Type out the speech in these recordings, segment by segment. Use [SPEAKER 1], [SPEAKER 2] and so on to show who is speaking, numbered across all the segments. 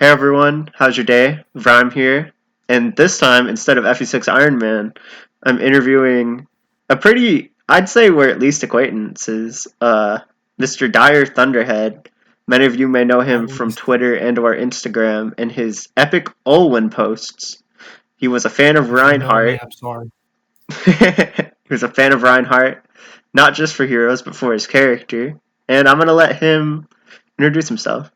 [SPEAKER 1] Hey everyone, how's your day? Vrime here, and this time, instead of FE6 Iron Man, I'm interviewing a pretty, I'd say we're at least acquaintances, Mr. Dire Thunderhead. Many of you may know him
[SPEAKER 2] At
[SPEAKER 1] from
[SPEAKER 2] least,
[SPEAKER 1] Twitter and or Instagram and his epic Olwen posts. He was a fan of
[SPEAKER 2] if you know me,
[SPEAKER 1] Reinhardt.
[SPEAKER 2] I'm sorry.
[SPEAKER 1] He was a fan of Reinhardt, not just for heroes, but for his character. And I'm gonna let him introduce himself.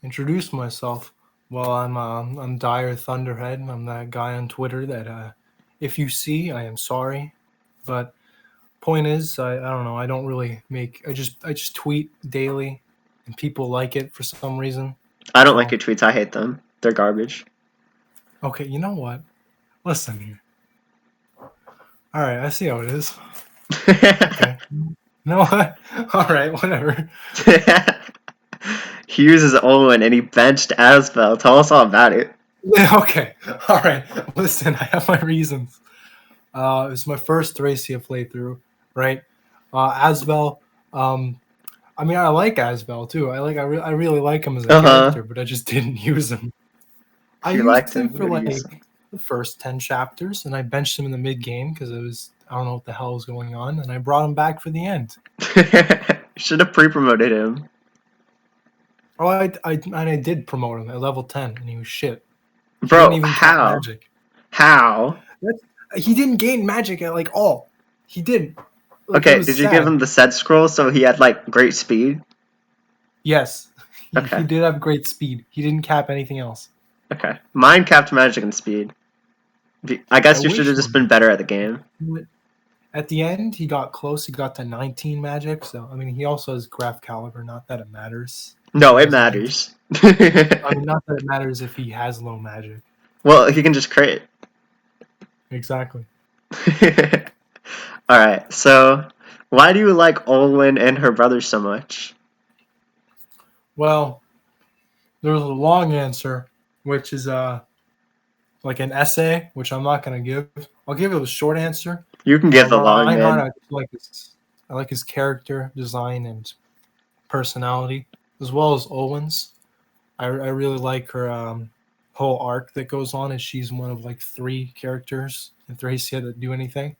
[SPEAKER 2] Introduce myself. Well, I'm Dire Thunderhead. I'm that guy on Twitter that if you see, I am sorry. But point is, I don't know. I don't really make. I just tweet daily, and people like it for some reason.
[SPEAKER 1] I don't like
[SPEAKER 2] So
[SPEAKER 1] your tweets, I hate them. They're garbage.
[SPEAKER 2] okay, you know what? Listen here. All right, I see how it is. Okay. You know what? All right, whatever.
[SPEAKER 1] He uses Owen and he benched Asbel. Tell us all about it.
[SPEAKER 2] Okay. All right. Listen, I have my reasons. It was my first Thracia playthrough, right? Asvel. Um, I mean, I like Asvel too. I really like him as a
[SPEAKER 1] Uh huh.
[SPEAKER 2] character, but I just didn't use him. I
[SPEAKER 1] You liked
[SPEAKER 2] used him
[SPEAKER 1] him.
[SPEAKER 2] for
[SPEAKER 1] Who do you use him?
[SPEAKER 2] like the first 10 chapters, and I benched him in the mid game because I don't know what the hell was going on, and I brought him back for the end.
[SPEAKER 1] Should have pre-promoted him,
[SPEAKER 2] Oh, I did promote him at level 10, and he was shit. He didn't
[SPEAKER 1] bro.
[SPEAKER 2] even cap
[SPEAKER 1] How?
[SPEAKER 2] magic.
[SPEAKER 1] How?
[SPEAKER 2] He didn't gain magic at like all. He didn't. Like it
[SPEAKER 1] Okay.
[SPEAKER 2] was
[SPEAKER 1] Did you give
[SPEAKER 2] sad.
[SPEAKER 1] him the set scroll so he had like great speed?
[SPEAKER 2] Yes, he
[SPEAKER 1] Okay.
[SPEAKER 2] did have great speed. He didn't cap anything else.
[SPEAKER 1] Okay. Mine capped magic and speed. I
[SPEAKER 2] I
[SPEAKER 1] guess you should have
[SPEAKER 2] wish
[SPEAKER 1] just been better at the game.
[SPEAKER 2] at the end he got close. He got to 19 magic. So I mean, he also has graph caliber. Not that it matters if
[SPEAKER 1] No,
[SPEAKER 2] he
[SPEAKER 1] it
[SPEAKER 2] doesn't have.
[SPEAKER 1] matters.
[SPEAKER 2] I mean, not that it matters if he has low magic.
[SPEAKER 1] Well, he can just crit.
[SPEAKER 2] Exactly.
[SPEAKER 1] All right. So, why do you like Olwen and her brother so much?
[SPEAKER 2] Well, there's a long answer, which is like an essay, which I'm not gonna give. I'll give you the short answer.
[SPEAKER 1] You can give the long
[SPEAKER 2] Reinhardt,
[SPEAKER 1] man.
[SPEAKER 2] I like his character design and personality, as well as Owen's. I really like her whole arc that goes on, and she's one of like 3 characters in Thracia that do anything.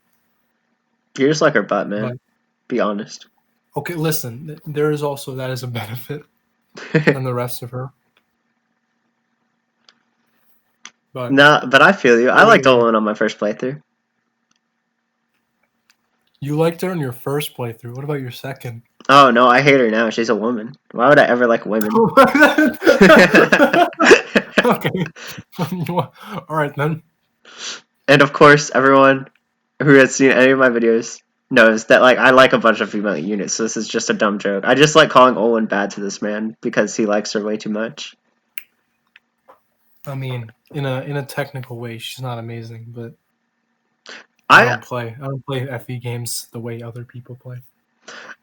[SPEAKER 1] You're just like her butt,
[SPEAKER 2] But
[SPEAKER 1] man. Be honest.
[SPEAKER 2] okay, listen, there is also that as a benefit than the rest of her. But
[SPEAKER 1] No, but I feel you. I
[SPEAKER 2] what
[SPEAKER 1] liked
[SPEAKER 2] about you?
[SPEAKER 1] Olwen on my first playthrough.
[SPEAKER 2] You liked her in your first playthrough. What about your second?
[SPEAKER 1] Oh no, I hate her now. She's a woman. Why would I ever like women?
[SPEAKER 2] Okay. All right then.
[SPEAKER 1] And of course, everyone who has seen any of my videos knows that like I like a bunch of female units. So this is just a dumb joke. I just like calling Olwen bad to this man because he likes her way too much.
[SPEAKER 2] I mean, in a technical way, she's not amazing, but
[SPEAKER 1] I
[SPEAKER 2] I don't play FE games the way other people play.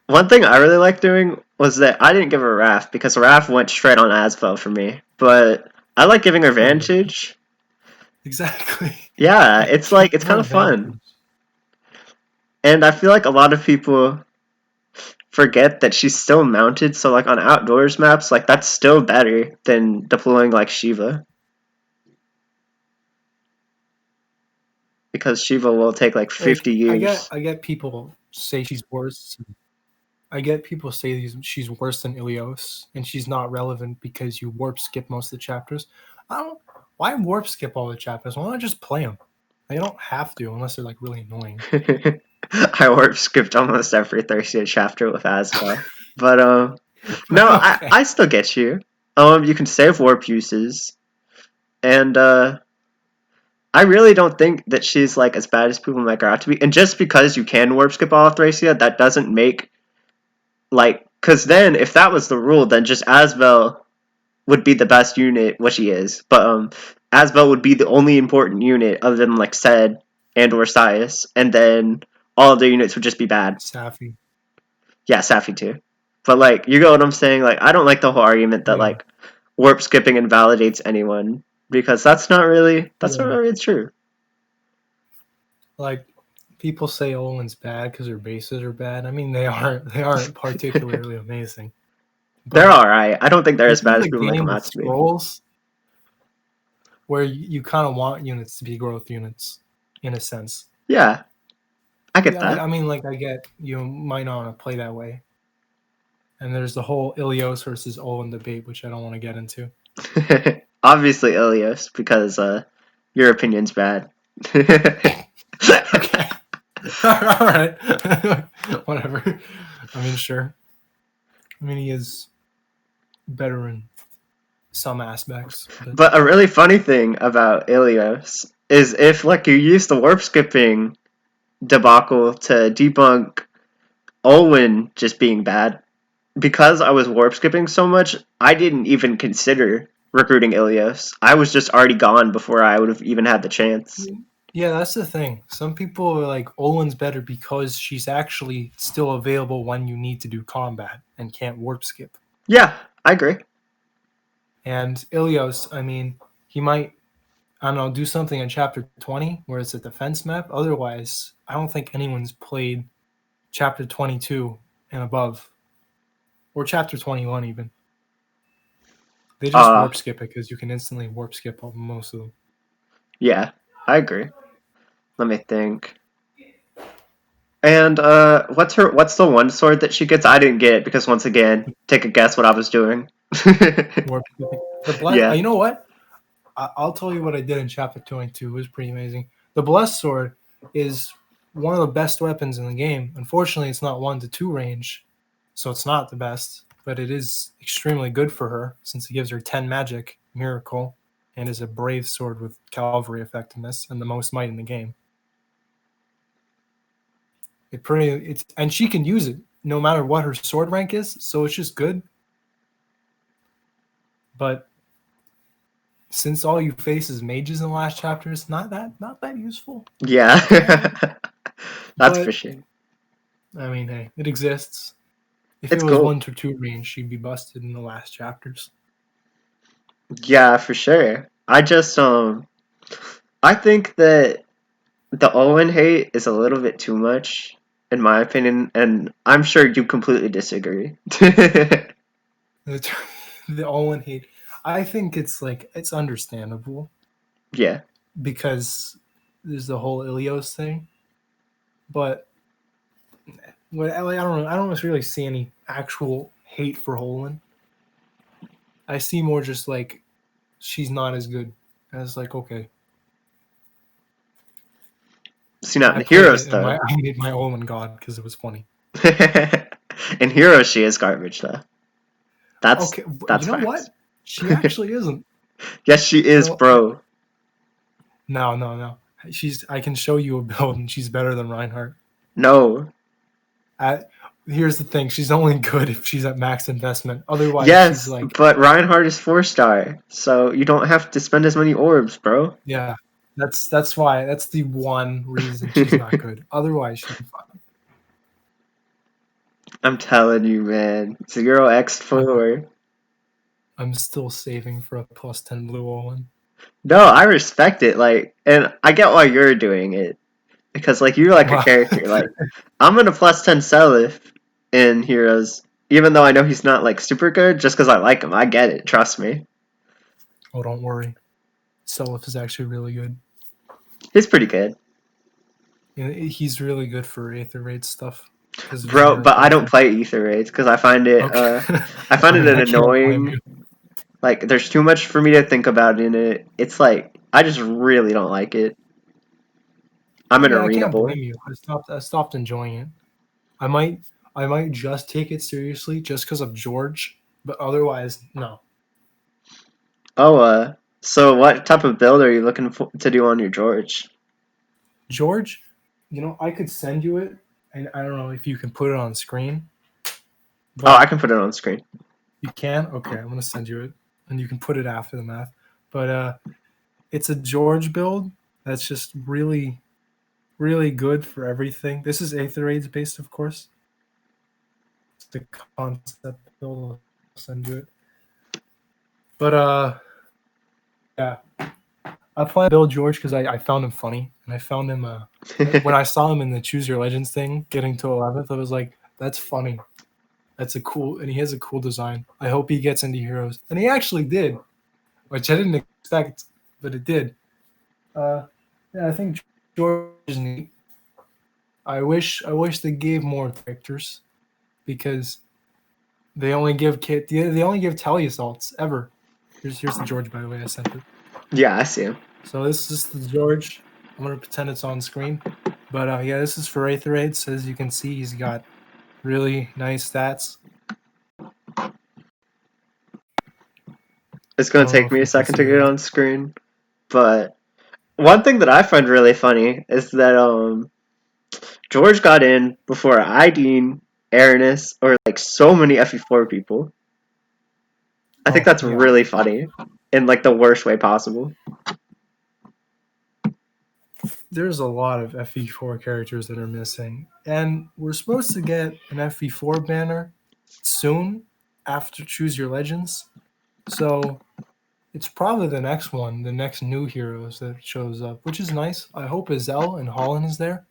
[SPEAKER 1] One thing I really liked doing was that I didn't give her Raph because Raph went straight on Asbel for me. But I like giving her
[SPEAKER 2] Yeah,
[SPEAKER 1] Vantage.
[SPEAKER 2] exactly.
[SPEAKER 1] Yeah, it's like it's kind
[SPEAKER 2] More
[SPEAKER 1] of fun.
[SPEAKER 2] advantage.
[SPEAKER 1] And I feel like a lot of people forget that she's still mounted, so like on outdoors maps, like that's still better than deploying like Shiva. Because Shiva will take like
[SPEAKER 2] Like
[SPEAKER 1] 50 years.
[SPEAKER 2] I get people say she's worse. I get people say she's worse than Ilios, and she's not relevant because you warp skip most of the chapters. I don't. Why warp skip all the chapters? Why don't I just play them? I don't have to unless they're like really annoying.
[SPEAKER 1] I warp skipped almost every Thursday chapter with Asbel. But no,
[SPEAKER 2] Okay.
[SPEAKER 1] I still get you. You can save warp uses, and I really don't think that she's like as bad as people make her out to be. And just because you can warp skip all of Thracia, that doesn't make like because then if that was the rule, then just Asbel would be the best unit, which he is. But Asbel would be the only important unit other than like Sed and or Sias, and then all of the units would just be bad.
[SPEAKER 2] Safi.
[SPEAKER 1] Yeah, Safi too. But like you get what I'm saying? Like I don't like the whole argument that
[SPEAKER 2] Yeah.
[SPEAKER 1] like warp skipping invalidates anyone because that's not
[SPEAKER 2] Yeah.
[SPEAKER 1] really true.
[SPEAKER 2] Like people say Olin's bad because her bases are bad. I mean, they aren't. They aren't particularly amazing.
[SPEAKER 1] They're
[SPEAKER 2] but
[SPEAKER 1] alright. I don't think they're
[SPEAKER 2] this
[SPEAKER 1] as bad
[SPEAKER 2] is
[SPEAKER 1] as
[SPEAKER 2] a
[SPEAKER 1] people make them
[SPEAKER 2] game
[SPEAKER 1] out
[SPEAKER 2] with
[SPEAKER 1] to be.
[SPEAKER 2] scrolls where you kind of want units to be growth units, in a sense.
[SPEAKER 1] Yeah, I get
[SPEAKER 2] Yeah,
[SPEAKER 1] that.
[SPEAKER 2] I mean, like, I get you might not want to play that way. And there's the whole Ilios versus Olin debate, which I don't want to get into.
[SPEAKER 1] Obviously, Ilios, because your opinion's bad.
[SPEAKER 2] Okay. All right. Whatever. I mean, sure. I mean, he is better in some aspects, but
[SPEAKER 1] But a really funny thing about Ilios is if like you use the warp skipping debacle to debunk Olwen just being bad, because I was warp skipping so much, I didn't even consider recruiting Ilios. I was just already gone before I would have even had the chance.
[SPEAKER 2] yeah, that's the thing. Some people are like, Olin's better because she's actually still available when you need to do combat and can't warp skip.
[SPEAKER 1] Yeah, I agree.
[SPEAKER 2] And Ilios, I mean, he might, I don't know, do something in chapter 20 where it's a defense map. Otherwise, I don't think anyone's played chapter 22 and above, or chapter 21 even. They just
[SPEAKER 1] Uh,
[SPEAKER 2] warp skip it because you can instantly warp skip most of them.
[SPEAKER 1] yeah, I agree. Let me think. And what's the one sword that she gets? I didn't get it because once again, take a guess what I was doing.
[SPEAKER 2] Warp skipping. The bless.
[SPEAKER 1] Yeah.
[SPEAKER 2] You know what? I'll tell you what I did in chapter 22. It was pretty amazing. The blessed sword is one of the best weapons in the game. Unfortunately, it's not 1 to 2 range, so it's not the best, but it is extremely good for her since it gives her 10 magic, miracle, and is a brave sword with cavalry effectiveness and the most might in the game. And she can use it no matter what her sword rank is, so it's just good. But since all you face is mages in the last chapter, it's not that useful.
[SPEAKER 1] Yeah. That's for
[SPEAKER 2] But
[SPEAKER 1] sure.
[SPEAKER 2] I mean, hey, it exists. If it
[SPEAKER 1] It's
[SPEAKER 2] was
[SPEAKER 1] cool.
[SPEAKER 2] 1 to 2 range, she'd be busted in the last chapters.
[SPEAKER 1] Yeah, for sure. I think that the Owen hate is a little bit too much, in my opinion, and I'm sure you completely disagree.
[SPEAKER 2] The, the Owen hate. I think it's understandable
[SPEAKER 1] Yeah.
[SPEAKER 2] because there's the whole Ilios thing, but I don't know. I don't really see any actual hate for Holland. I see more just like she's not as good. And it's like, okay,
[SPEAKER 1] See, not
[SPEAKER 2] I
[SPEAKER 1] in
[SPEAKER 2] played
[SPEAKER 1] Heroes
[SPEAKER 2] it and
[SPEAKER 1] though.
[SPEAKER 2] I made my Owen god because it was funny.
[SPEAKER 1] In Heroes, she is garbage though. That's
[SPEAKER 2] Okay,
[SPEAKER 1] that's
[SPEAKER 2] you know
[SPEAKER 1] facts.
[SPEAKER 2] what? She actually isn't.
[SPEAKER 1] Yes, she is,
[SPEAKER 2] So
[SPEAKER 1] bro.
[SPEAKER 2] no. I can show you a build and she's better than Reinhardt.
[SPEAKER 1] No.
[SPEAKER 2] Here's the thing: she's only good if she's at max investment. Otherwise, she's
[SPEAKER 1] Yes,
[SPEAKER 2] like,
[SPEAKER 1] but Reinhardt is 4-star, so you don't have to spend as many orbs, bro.
[SPEAKER 2] yeah. That's why. That's the one reason she's not good. Otherwise, she's fine.
[SPEAKER 1] I'm telling you, man. 0x4.
[SPEAKER 2] I'm still saving for a +10 blue one.
[SPEAKER 1] No, I respect it, like, and I get why you're doing it. Because, like, you're like a
[SPEAKER 2] Well,
[SPEAKER 1] character. Like, I'm gonna +10 Seliph in Heroes, even though I know he's not, like, super good, just because I like him. I get it, trust me.
[SPEAKER 2] oh, don't worry. Seliph is actually really good.
[SPEAKER 1] He's pretty good.
[SPEAKER 2] He's really good for Aether Raid stuff because of his
[SPEAKER 1] Bro, but
[SPEAKER 2] miracle
[SPEAKER 1] I don't
[SPEAKER 2] effect.
[SPEAKER 1] play Ether Raids, because I find it,
[SPEAKER 2] Okay.
[SPEAKER 1] I find
[SPEAKER 2] I
[SPEAKER 1] it
[SPEAKER 2] mean,
[SPEAKER 1] an
[SPEAKER 2] I can't blame
[SPEAKER 1] annoying.
[SPEAKER 2] you.
[SPEAKER 1] Like, there's too much for me to think about in it. It's like, I just really don't like it. I'm an
[SPEAKER 2] Yeah, I
[SPEAKER 1] arena
[SPEAKER 2] can't
[SPEAKER 1] boy.
[SPEAKER 2] blame you. I stopped enjoying it. I might I might just take it seriously just because of George, but otherwise, no.
[SPEAKER 1] Oh, so what type of build are you looking to do on your George?
[SPEAKER 2] George, I could send you it, and I don't know if you can put it on screen,
[SPEAKER 1] Oh, I
[SPEAKER 2] but
[SPEAKER 1] can put it on screen.
[SPEAKER 2] you can. Okay, I'm gonna send you it, and you can put it after the math. But it's a George build that's just really, really good for everything. This is Aether Raids based, of course. It's the concept build. I'll send you it. But yeah, I plan to build George because I found him funny, and I found him when I saw him in the Choose Your Legends thing, getting to 11th. I was like, that's funny. That's a cool, and he has a cool design. I hope he gets into Heroes, and he actually did, which I didn't expect, but it did. Yeah, I think George is neat. I wish they gave more characters because they only give Telly assaults ever. Here's the George, by the way. I sent it.
[SPEAKER 1] Yeah, I see him.
[SPEAKER 2] So this is the George. I'm gonna pretend it's on screen, but yeah, this is for Aether Raids. As you can see, he's got really nice stats.
[SPEAKER 1] It's
[SPEAKER 2] I
[SPEAKER 1] gonna
[SPEAKER 2] don't know
[SPEAKER 1] take
[SPEAKER 2] if
[SPEAKER 1] me a
[SPEAKER 2] you can
[SPEAKER 1] second to
[SPEAKER 2] see
[SPEAKER 1] get it
[SPEAKER 2] that.
[SPEAKER 1] on screen, but one thing that I find really funny is that George got in before Ideen, Aranus, or like so many FE4 people. I think
[SPEAKER 2] Oh
[SPEAKER 1] that's
[SPEAKER 2] yeah,
[SPEAKER 1] really funny in like the worst way possible.
[SPEAKER 2] there's a lot of FE4 characters that are missing, and we're supposed to get an FE4 banner soon after Choose Your Legends. So it's probably the next one, the next new heroes that shows up, which is nice. I hope Azel and Holland is there.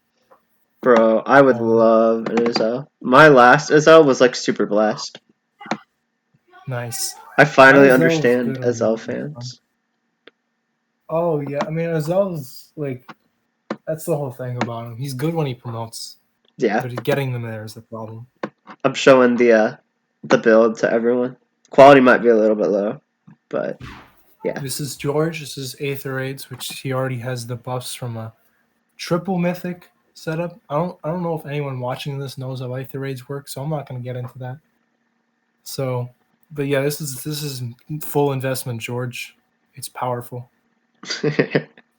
[SPEAKER 1] Bro, I would
[SPEAKER 2] Holland,
[SPEAKER 1] love an Azel. My last Azel was like super blessed.
[SPEAKER 2] nice.
[SPEAKER 1] I
[SPEAKER 2] My
[SPEAKER 1] finally
[SPEAKER 2] Azel was
[SPEAKER 1] understand
[SPEAKER 2] good when he
[SPEAKER 1] Azel
[SPEAKER 2] was young.
[SPEAKER 1] fans.
[SPEAKER 2] Oh yeah, I mean Azel's like that's the whole thing about him. He's good when he promotes,
[SPEAKER 1] Yeah,
[SPEAKER 2] but getting them there is the problem.
[SPEAKER 1] I'm showing the build to everyone. Quality might be a little bit low, but yeah.
[SPEAKER 2] This is George. This is Aether Raids, which he already has the buffs from a triple mythic setup. I don't know if anyone watching this knows how Aether Raids work, so I'm not going to get into that. So, but yeah, this is full investment, George. It's powerful.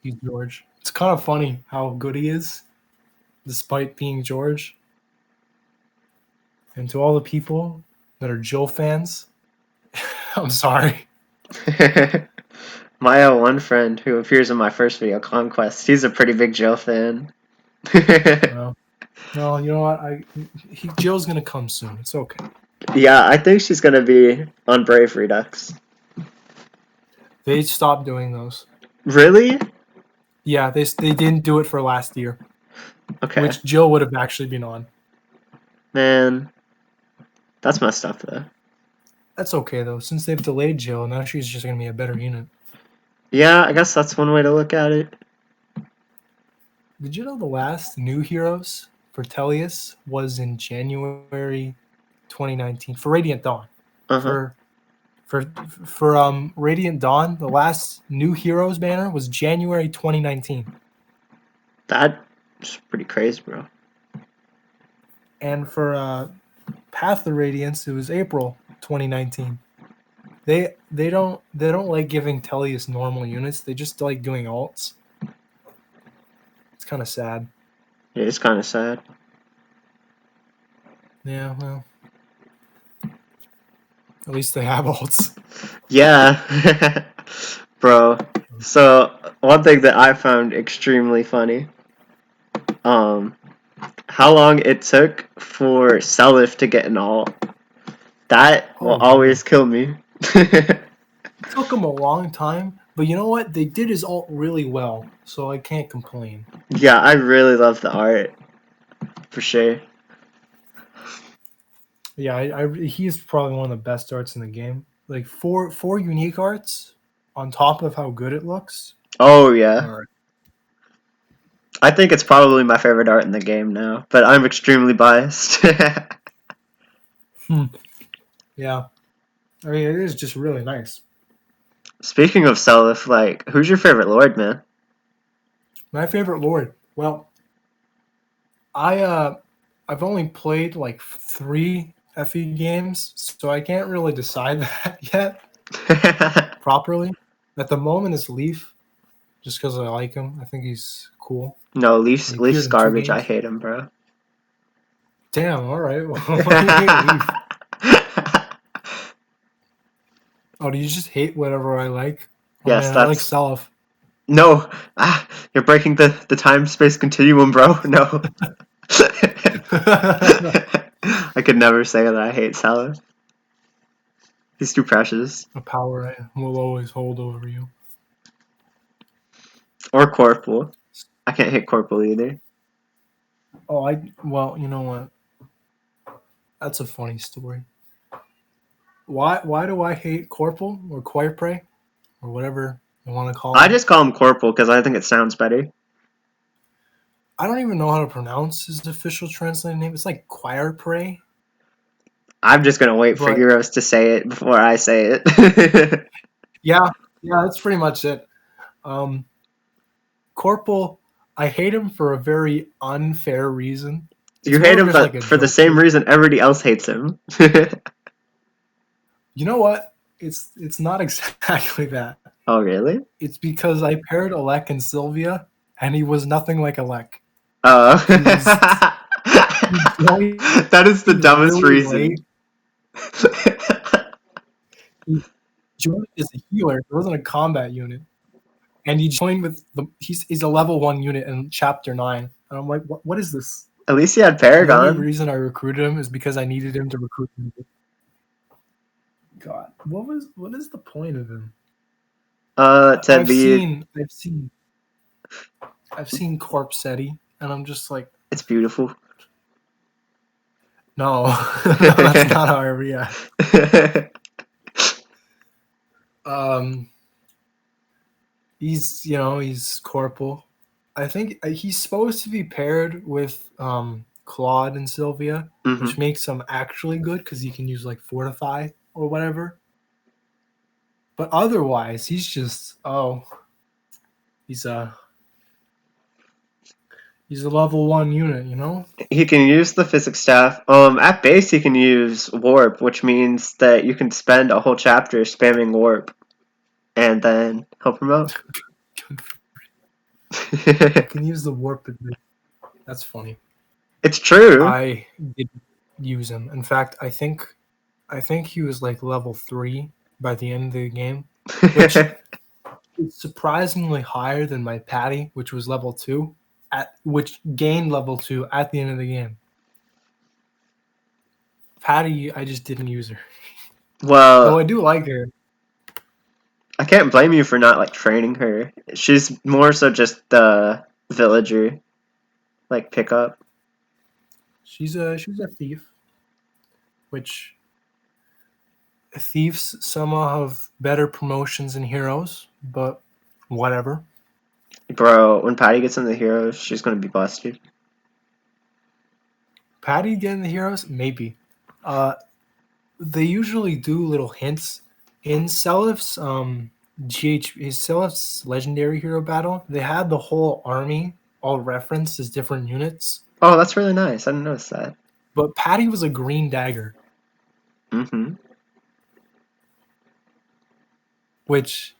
[SPEAKER 2] He's George. It's kind of funny how good he is, despite being George. And to all the people that are Jill fans, I'm sorry.
[SPEAKER 1] My one friend who appears in my first video, Conquest, he's a pretty big Joe fan.
[SPEAKER 2] No, no, you know what? Jill's gonna come soon. It's okay.
[SPEAKER 1] Yeah, I think she's gonna be on Brave Redux.
[SPEAKER 2] They stopped doing those.
[SPEAKER 1] Really?
[SPEAKER 2] Yeah, they didn't do it for last year,
[SPEAKER 1] Okay.
[SPEAKER 2] which Jill would have actually been on.
[SPEAKER 1] Man, that's messed up though.
[SPEAKER 2] That's okay though, since they've delayed Jill. Now she's just gonna be a better unit.
[SPEAKER 1] Yeah, I guess that's one way to look at it.
[SPEAKER 2] Did you know the last new heroes for Tellius was in January 2019 for Radiant Dawn?
[SPEAKER 1] Uh-huh.
[SPEAKER 2] For Radiant Dawn, the last new heroes banner was January 2019.
[SPEAKER 1] That's pretty crazy, bro.
[SPEAKER 2] And for Path of Radiance, it was April 2019. They don't like giving Tellius normal units. They just like doing alts. It's kind of sad.
[SPEAKER 1] Yeah, it's kind of sad.
[SPEAKER 2] Yeah, well, at least they have alts.
[SPEAKER 1] Yeah. Bro. So, one thing that I found extremely funny, um, how long it took for Selif to get an alt. That will
[SPEAKER 2] Oh yeah,
[SPEAKER 1] always kill me.
[SPEAKER 2] it took them a long time, but you know what? They did his alt really well, so I can't complain.
[SPEAKER 1] Yeah, I really love the art. For sure.
[SPEAKER 2] Yeah, he's probably one of the best arts in the game. Like four unique arts on top of how good it looks.
[SPEAKER 1] Oh, yeah.
[SPEAKER 2] All right.
[SPEAKER 1] I think it's probably my favorite art in the game now, but I'm extremely biased.
[SPEAKER 2] Yeah, I mean it is just really nice.
[SPEAKER 1] Speaking of Selif, like, who's your favorite lord, man?
[SPEAKER 2] My favorite lord. Well, I've only played like 3 FE games, so I can't really decide that yet properly. At the moment, it's Leaf, just because I like him. I think he's cool.
[SPEAKER 1] No,
[SPEAKER 2] He
[SPEAKER 1] Leaf's
[SPEAKER 2] appeared in 2
[SPEAKER 1] garbage. I
[SPEAKER 2] games.
[SPEAKER 1] hate him, bro.
[SPEAKER 2] Damn. All right. Why do you hate Leaf? Oh, do you just hate whatever I like? Oh
[SPEAKER 1] Yes,
[SPEAKER 2] man, I like
[SPEAKER 1] that's
[SPEAKER 2] Salif.
[SPEAKER 1] no. You're breaking the time space continuum, bro. No. I could never say that I hate Salah. He's too precious.
[SPEAKER 2] A power I will always hold over you.
[SPEAKER 1] Or Corporal. I can't hate Corporal either.
[SPEAKER 2] Oh, well, you know what? That's a funny story. Why do I hate Corporal or Quirepre or whatever you want to call
[SPEAKER 1] I
[SPEAKER 2] him?
[SPEAKER 1] just call him Corporal because I think it sounds better.
[SPEAKER 2] I don't even know how to pronounce his official translated name. It's like Quirepre.
[SPEAKER 1] I'm just gonna wait for
[SPEAKER 2] But
[SPEAKER 1] Euros to say it before I say it.
[SPEAKER 2] yeah, that's pretty much it. Corporal, I hate him for a very unfair reason.
[SPEAKER 1] You
[SPEAKER 2] It's more
[SPEAKER 1] hate
[SPEAKER 2] of
[SPEAKER 1] him,
[SPEAKER 2] just like
[SPEAKER 1] but
[SPEAKER 2] a
[SPEAKER 1] for the
[SPEAKER 2] joke.
[SPEAKER 1] same reason everybody else hates him.
[SPEAKER 2] You know what? It's not exactly that.
[SPEAKER 1] Oh, really?
[SPEAKER 2] It's because I paired Alec and Sylvia, and he was nothing like Alec.
[SPEAKER 1] Oh.
[SPEAKER 2] He joined
[SPEAKER 1] That is the dumbest
[SPEAKER 2] really late.
[SPEAKER 1] reason.
[SPEAKER 2] He joined as a healer. It wasn't a combat unit. And he joined with he's a level 1 unit in chapter 9. And I'm like, what is this?
[SPEAKER 1] At least he had
[SPEAKER 2] The only
[SPEAKER 1] Paragon.
[SPEAKER 2] reason I recruited him is because I needed him to recruit me. God, what is the point of him?
[SPEAKER 1] To be.
[SPEAKER 2] I've seen Corpsetti, and I'm just like,
[SPEAKER 1] It's beautiful.
[SPEAKER 2] no, that's not how I react. He's Corporal. I think he's supposed to be paired with Claude and Sylvia,
[SPEAKER 1] Hmm.
[SPEAKER 2] which makes him actually good because he can use like Fortify or whatever. But otherwise, he's a level 1 unit, you know?
[SPEAKER 1] He can use the physics staff. At base he can use warp, which means that you can spend a whole chapter spamming warp, and then help him out.
[SPEAKER 2] You can use the warp. That's funny.
[SPEAKER 1] It's true.
[SPEAKER 2] I didn't use him. In fact, I think he was like level 3 by the end of the game, which is surprisingly higher than my Patty, which was level 2, which gained level 2 at the end of the game. Patty, I just didn't use her. Though
[SPEAKER 1] Well,
[SPEAKER 2] I do like her.
[SPEAKER 1] I can't blame you for not like training her. She's more so just the villager, like pickup.
[SPEAKER 2] She's a thief, which thieves somehow have better promotions than heroes, but whatever.
[SPEAKER 1] Bro, when Patty gets in the heroes, she's gonna be busted.
[SPEAKER 2] Patty getting the heroes? Maybe. They usually do little hints in Selif's Selif's legendary hero battle. They had the whole army all referenced as different units,
[SPEAKER 1] Oh, that's really nice. I didn't notice that.
[SPEAKER 2] but Patty was a green dagger,
[SPEAKER 1] Mm-hmm.
[SPEAKER 2] which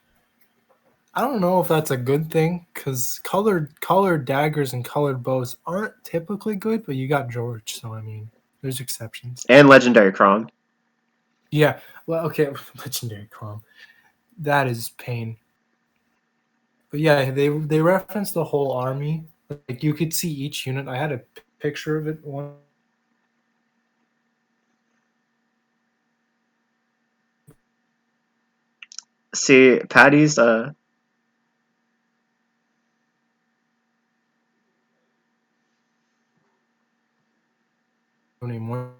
[SPEAKER 2] I don't know if that's a good thing because colored daggers and colored bows aren't typically good, but you got George, so I mean, there's exceptions.
[SPEAKER 1] And legendary Crom.
[SPEAKER 2] Yeah, well, okay, legendary Crom. That is pain. But yeah, they referenced the whole army. Like you could see each unit. I had a picture of it one.
[SPEAKER 1] See, Patty's
[SPEAKER 2] Anymore.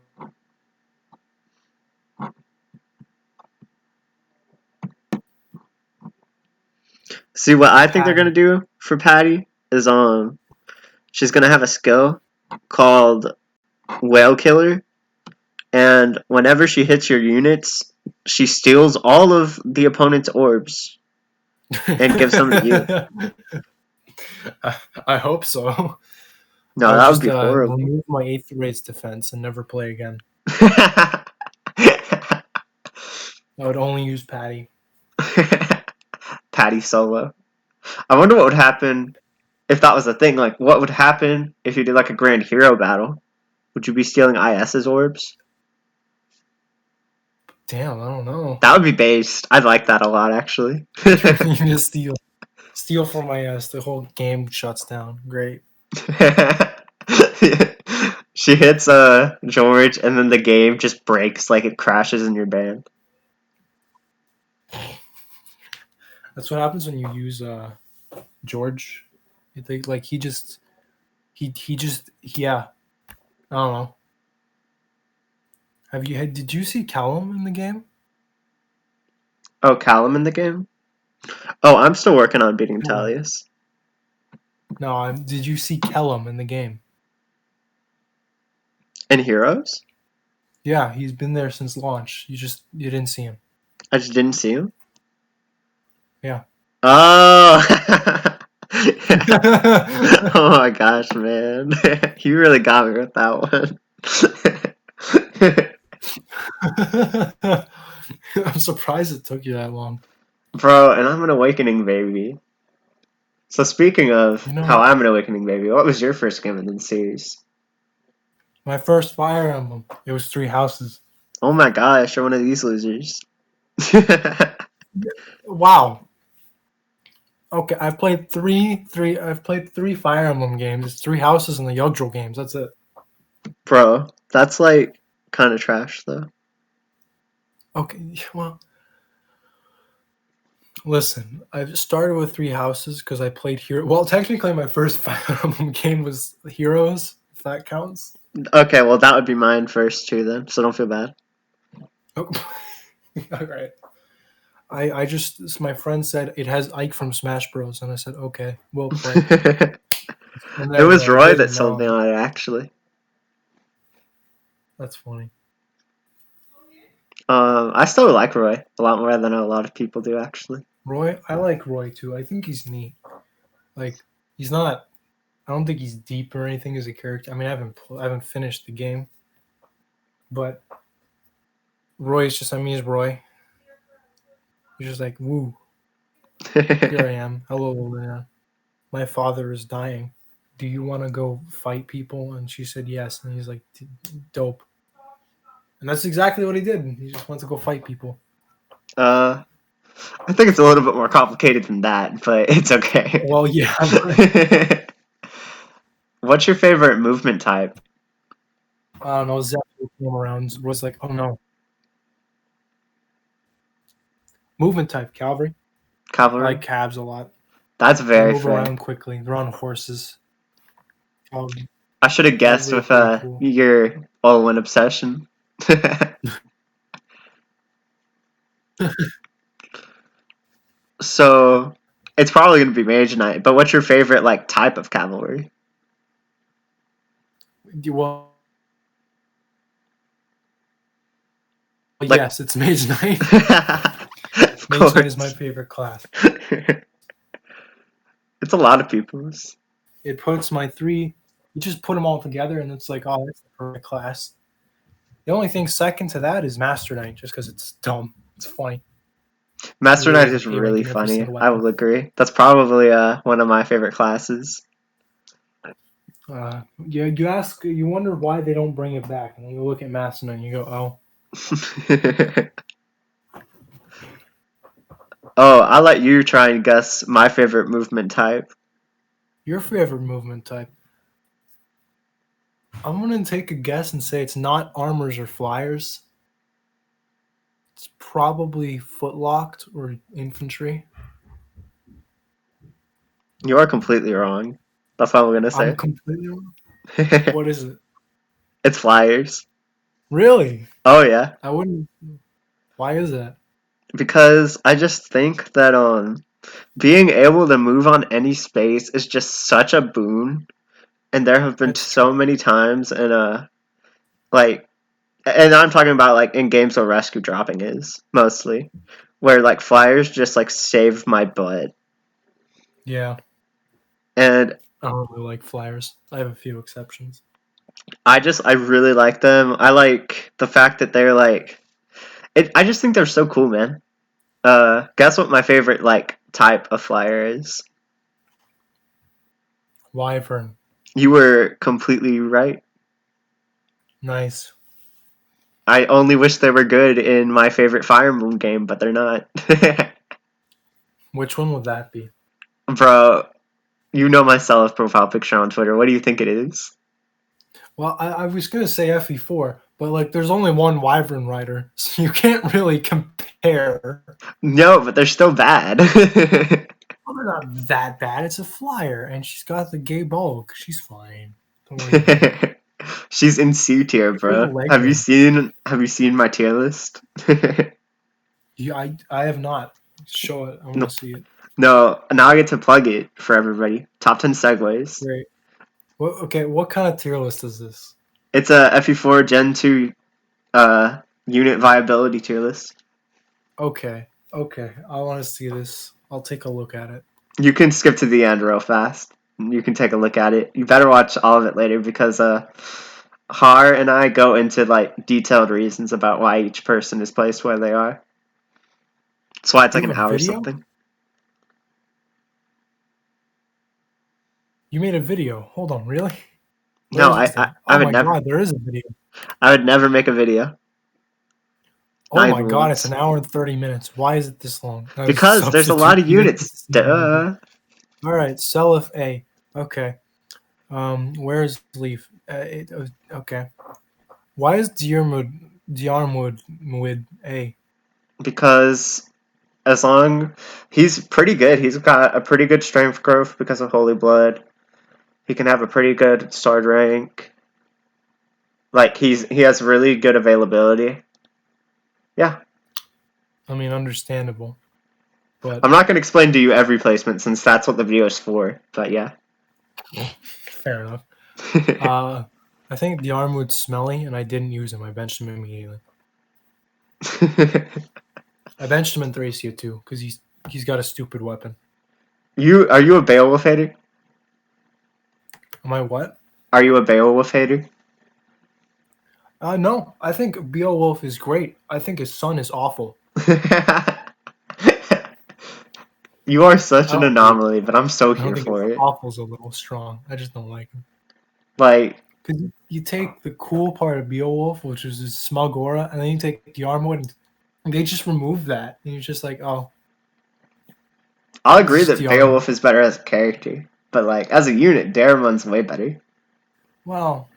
[SPEAKER 1] see what I think they're gonna
[SPEAKER 2] Patty.
[SPEAKER 1] do for Patty is she's gonna have a skill called Whale Killer, and whenever she hits your units, she steals all of the opponent's orbs and gives them to you.
[SPEAKER 2] I hope so.
[SPEAKER 1] No,
[SPEAKER 2] I'll
[SPEAKER 1] that would
[SPEAKER 2] just
[SPEAKER 1] be horrible.
[SPEAKER 2] remove my 8th race defense and never play again. I would only use Patty.
[SPEAKER 1] Patty solo. I wonder what would happen if that was a thing. Like, what would happen if you did like a grand hero battle? Would you be stealing IS's orbs?
[SPEAKER 2] Damn, I don't know.
[SPEAKER 1] That would be based. I'd like that a lot, actually.
[SPEAKER 2] You just steal from my ass. The whole game shuts down. Great.
[SPEAKER 1] She hits George, and then the game just breaks, like it crashes in your band.
[SPEAKER 2] That's what happens when you use George. You think like he just yeah. I don't know. Did you see Callum in the game?
[SPEAKER 1] Oh, Callum in the game? Oh, I'm still working on beating
[SPEAKER 2] Callum.
[SPEAKER 1] Talius.
[SPEAKER 2] No, did you see Callum in the game?
[SPEAKER 1] In Heroes?
[SPEAKER 2] Yeah, he's been there since launch. You didn't see him.
[SPEAKER 1] I just didn't see him.
[SPEAKER 2] Yeah.
[SPEAKER 1] Oh! Oh my gosh, man. You really got me with that one.
[SPEAKER 2] I'm surprised it took you that long.
[SPEAKER 1] Bro, and I'm an awakening baby. So speaking of
[SPEAKER 2] You know,
[SPEAKER 1] how I'm an awakening baby, what was your first game in the series?
[SPEAKER 2] my first Fire Emblem, it was 3 houses.
[SPEAKER 1] Oh my gosh, you're one of these losers.
[SPEAKER 2] Wow. Okay, I've played three Fire Emblem games. It's 3 houses and the Yggdrasil games. That's it.
[SPEAKER 1] Bro, that's like kind of trash though.
[SPEAKER 2] Okay, well, listen, I've started with 3 houses because I played Hero. Well, technically, my first Fire Emblem game was Heroes, if that counts.
[SPEAKER 1] Okay, well that would be mine first too then, so don't feel bad.
[SPEAKER 2] Oh. All right. My friend said it has Ike from Smash Bros, and I said, okay, we'll play. And
[SPEAKER 1] It
[SPEAKER 2] then
[SPEAKER 1] was
[SPEAKER 2] I
[SPEAKER 1] Roy
[SPEAKER 2] did,
[SPEAKER 1] that
[SPEAKER 2] and
[SPEAKER 1] sold
[SPEAKER 2] now
[SPEAKER 1] me on it actually.
[SPEAKER 2] that's funny.
[SPEAKER 1] I still like Roy a lot more than a lot of people do actually.
[SPEAKER 2] Roy, I like Roy too. I think he's neat. Like, he's not. I don't think he's deep or anything as a character. I mean, I haven't finished the game, but Roy's just. I mean, he's Roy. He's just like, woo. Here I am. Hello, Lena. My father is dying. Do you want to go fight people? And she said yes. And he's like, dope. And that's exactly what he did. He just wants to go fight people.
[SPEAKER 1] I think it's a little bit more complicated than that, but it's okay.
[SPEAKER 2] Well, yeah.
[SPEAKER 1] What's your favorite movement type?
[SPEAKER 2] I don't know. Zach came around, was like, oh no. Movement type, cavalry. I
[SPEAKER 1] Cavalry?
[SPEAKER 2] like cabs a lot.
[SPEAKER 1] That's
[SPEAKER 2] They
[SPEAKER 1] very
[SPEAKER 2] move
[SPEAKER 1] fair.
[SPEAKER 2] around quickly. They're on horses.
[SPEAKER 1] I should have guessed
[SPEAKER 2] Cavalry are
[SPEAKER 1] with
[SPEAKER 2] pretty cool.
[SPEAKER 1] your Olin obsession. So it's probably gonna be Mage Knight, but what's your favorite like type of cavalry?
[SPEAKER 2] Well,
[SPEAKER 1] Like
[SPEAKER 2] yes, it's Mage Knight.
[SPEAKER 1] of
[SPEAKER 2] Mage Knight is my
[SPEAKER 1] course.
[SPEAKER 2] favorite class.
[SPEAKER 1] It's a lot of people's.
[SPEAKER 2] It puts my 3. You just put them all together, and it's like, oh, that's the perfect class. The only thing second to that is Master Knight, just because it's dumb. It's funny.
[SPEAKER 1] Master
[SPEAKER 2] Really
[SPEAKER 1] Knight
[SPEAKER 2] have
[SPEAKER 1] is
[SPEAKER 2] A rank
[SPEAKER 1] really
[SPEAKER 2] in every
[SPEAKER 1] funny.
[SPEAKER 2] single
[SPEAKER 1] I
[SPEAKER 2] weapon.
[SPEAKER 1] will agree. That's probably one of my favorite classes.
[SPEAKER 2] You wonder why they don't bring it back, and you look at Master Knight and you go, oh.
[SPEAKER 1] Oh, I'll let you try and guess my favorite movement type.
[SPEAKER 2] Your favorite movement type. I'm gonna take a guess and say it's not armors or flyers. It's probably footlocked or infantry.
[SPEAKER 1] You are completely wrong. That's all I'm gonna
[SPEAKER 2] I'm
[SPEAKER 1] say.
[SPEAKER 2] completely wrong. What is it?
[SPEAKER 1] It's flyers.
[SPEAKER 2] Really?
[SPEAKER 1] Oh yeah,
[SPEAKER 2] I wouldn't. Why is that?
[SPEAKER 1] because I just think that being able to move on any space is just such a boon, and there have been
[SPEAKER 2] That's true.
[SPEAKER 1] so many times in like, and I'm talking about like in games where rescue dropping is mostly, where like flyers just like save my butt,
[SPEAKER 2] Yeah,
[SPEAKER 1] and
[SPEAKER 2] I don't really like flyers. I have a few exceptions.
[SPEAKER 1] I really like them. I like the fact that they're like, I just think they're so cool, man. Guess what my favorite like type of flyer is?
[SPEAKER 2] Wyvern.
[SPEAKER 1] You were completely right.
[SPEAKER 2] Nice.
[SPEAKER 1] I only wish they were good in my favorite Fire Emblem game, but they're not.
[SPEAKER 2] Which one would that be?
[SPEAKER 1] Bro, you know my self profile picture on Twitter. What do you think it is?
[SPEAKER 2] Well, I was gonna say FE4, but like, there's only one Wyvern rider, so you can't really compare.
[SPEAKER 1] No, but they're still bad.
[SPEAKER 2] Well, they're not that bad. It's a flyer, and she's got the gay bulk. She's fine. Don't worry about it.
[SPEAKER 1] She's in C tier,
[SPEAKER 2] With a
[SPEAKER 1] bro.
[SPEAKER 2] leg
[SPEAKER 1] Have you
[SPEAKER 2] ring.
[SPEAKER 1] seen my tier list?
[SPEAKER 2] I have not. Show it. I want
[SPEAKER 1] No,
[SPEAKER 2] to see it.
[SPEAKER 1] no. Now I get to plug it for everybody. Top 10 segues.
[SPEAKER 2] Great. Okay, what kind of tier list is this?
[SPEAKER 1] It's a FE4 Gen 2 unit viability tier list.
[SPEAKER 2] Okay. I want to see this. I'll take a look at it.
[SPEAKER 1] You can skip to the end real fast. You can take a look at it. You better watch all of it later because Har and I go into like detailed reasons about why each person is placed where they are. That's why it's
[SPEAKER 2] You
[SPEAKER 1] like an
[SPEAKER 2] have a
[SPEAKER 1] hour or
[SPEAKER 2] video?
[SPEAKER 1] something.
[SPEAKER 2] You made a video. Hold on, really? Where
[SPEAKER 1] No,
[SPEAKER 2] is that?
[SPEAKER 1] I
[SPEAKER 2] Oh
[SPEAKER 1] would
[SPEAKER 2] my
[SPEAKER 1] never
[SPEAKER 2] god, there is a video.
[SPEAKER 1] I would never make a video.
[SPEAKER 2] Oh
[SPEAKER 1] Not
[SPEAKER 2] my
[SPEAKER 1] even
[SPEAKER 2] god, it's an
[SPEAKER 1] once.
[SPEAKER 2] hour and 30 minutes. Why is it this long? I was
[SPEAKER 1] Because there's a lot of units. Duh.
[SPEAKER 2] All right, Self A. Okay. Where's Leaf? Okay. Why is Diarmwood with A?
[SPEAKER 1] Because he's pretty good. He's got a pretty good strength growth because of Holy Blood. He can have a pretty good sword rank. Like he has really good availability. Yeah.
[SPEAKER 2] I mean, understandable, but
[SPEAKER 1] I'm not gonna explain to you every placement since that's what the video is for. But yeah.
[SPEAKER 2] fair enough. I think Diarmwood's smelly, and I didn't use him. I benched him immediately. I benched him in Thracia too because he's got a stupid weapon.
[SPEAKER 1] Are you a Beowulf hater?
[SPEAKER 2] Am I what?
[SPEAKER 1] Are you a Beowulf hater?
[SPEAKER 2] No. I think Beowulf is great. I think his son is awful.
[SPEAKER 1] You are such
[SPEAKER 2] I
[SPEAKER 1] an
[SPEAKER 2] don't hate.
[SPEAKER 1] anomaly, but I'm so
[SPEAKER 2] I don't
[SPEAKER 1] here
[SPEAKER 2] think his
[SPEAKER 1] for it.
[SPEAKER 2] awful's a little strong. I just don't like him.
[SPEAKER 1] Like,
[SPEAKER 2] Because you take the cool part of Beowulf, which is his smug aura, and then you take the Armwood, and they just remove that, and you're just like, oh,
[SPEAKER 1] I'll
[SPEAKER 2] it's
[SPEAKER 1] agree
[SPEAKER 2] just
[SPEAKER 1] that
[SPEAKER 2] the Armwood.
[SPEAKER 1] Beowulf is better as a character, but like as a unit, Daremon's way better.
[SPEAKER 2] Well,